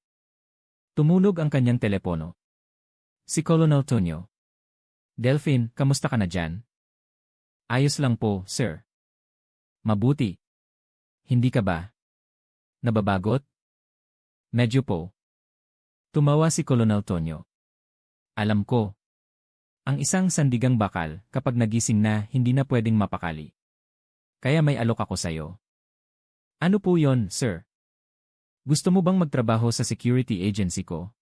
Tumunog ang kanyang telepono. Si Colonel Tonyo. Delphine, kamusta ka na dyan? Ayos lang po, sir. Mabuti. Hindi ka ba nababagot? Medyo po. Tumawa si Colonel Tonyo. Alam ko. Ang isang sandigang bakal, kapag nagising na, hindi na pwedeng mapakali. Kaya may alok ako sa'yo. Ano po yon, sir? Gusto mo bang magtrabaho sa security agency ko?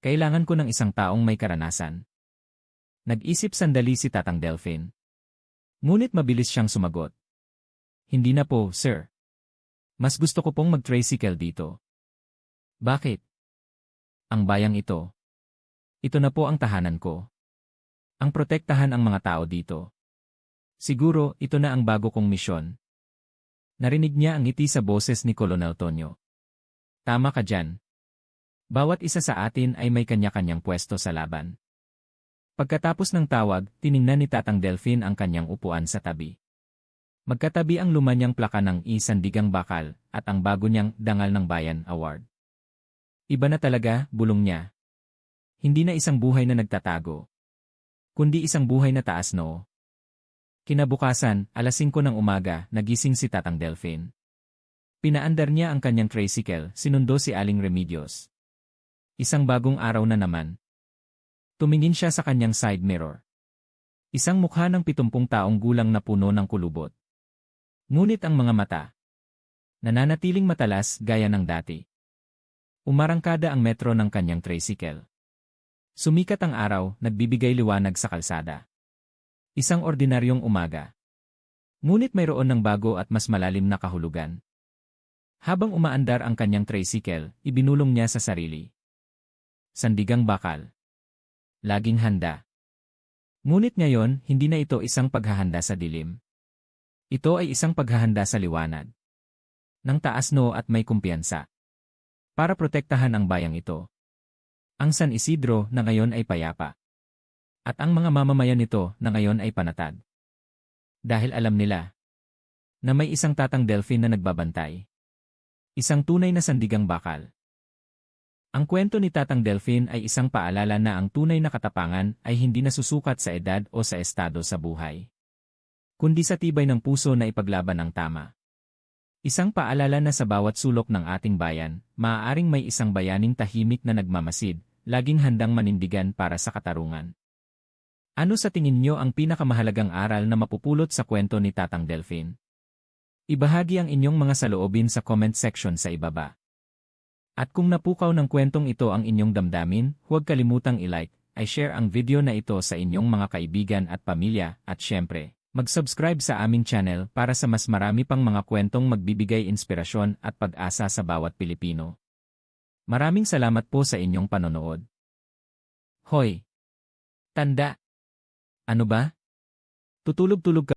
Kailangan ko ng isang taong may karanasan. Nag-isip sandali si Tatang Delphine. Ngunit mabilis siyang sumagot. Hindi na po, sir. Mas gusto ko pong mag-tricycle dito. Bakit? Ang bayang ito. Ito na po ang tahanan ko. Ang protektahan ang mga tao dito. Siguro, ito na ang bago kong misyon. Narinig niya ang ngiti sa boses ni Colonel Tonyo. Tama ka dyan. Bawat isa sa atin ay may kanya-kanyang pwesto sa laban. Pagkatapos ng tawag, tiningnan ni Tatang Delphine ang kanyang upuan sa tabi. Magkatabi ang lumanyang plaka ng Sandigang Bakal at ang bago niyang Dangal ng Bayan Award. Iba na talaga, bulong niya. Hindi na isang buhay na nagtatago, kundi isang buhay na taas noo. Kinabukasan, 5:00 ng umaga, nagising si Tatang Delphine. Pinaandar niya ang kanyang tricycle, sinundo si Aling Remedios. Isang bagong araw na naman. Tumingin siya sa kanyang side mirror. Isang mukha ng 70 taong gulang na puno ng kulubot. Ngunit ang mga mata, nananatiling matalas gaya ng dati. Umarangkada ang metro ng kanyang tricycle. Sumikat ang araw, nagbibigay liwanag sa kalsada. Isang ordinaryong umaga. Ngunit mayroon ng bago at mas malalim na kahulugan. Habang umaandar ang kanyang tricycle, ibinulong niya sa sarili. Sandigang bakal. Laging handa. Ngunit ngayon, hindi na ito isang paghahanda sa dilim. Ito ay isang paghahanda sa liwanag. Nang taas no at may kumpiyansa. Para protektahan ang bayang ito. Ang San Isidro na ngayon ay payapa. At ang mga mamamayan nito na ngayon ay panatag. Dahil alam nila na may isang Tatang Delfin na nagbabantay. Isang tunay na sandigang bakal. Ang kwento ni Tatang Delfin ay isang paalala na ang tunay na katapangan ay hindi nasusukat sa edad o sa estado sa buhay. Kundi sa tibay ng puso na ipaglaban ang tama. Isang paalala na sa bawat sulok ng ating bayan, maaaring may isang bayaning tahimik na nagmamasid, laging handang manindigan para sa katarungan. Ano sa tingin nyo ang pinakamahalagang aral na mapupulot sa kwento ni Tatang Delfin? Ibahagi ang inyong mga saloobin sa comment section sa ibaba. At kung napukaw ng kwentong ito ang inyong damdamin, huwag kalimutang i-like, i-share ang video na ito sa inyong mga kaibigan at pamilya, at syempre, mag-subscribe sa aming channel para sa mas marami pang mga kwentong magbibigay inspirasyon at pag-asa sa bawat Pilipino. Maraming salamat po sa inyong panonood. Hoy! Tanda! Ano ba? Tutulog-tulog ka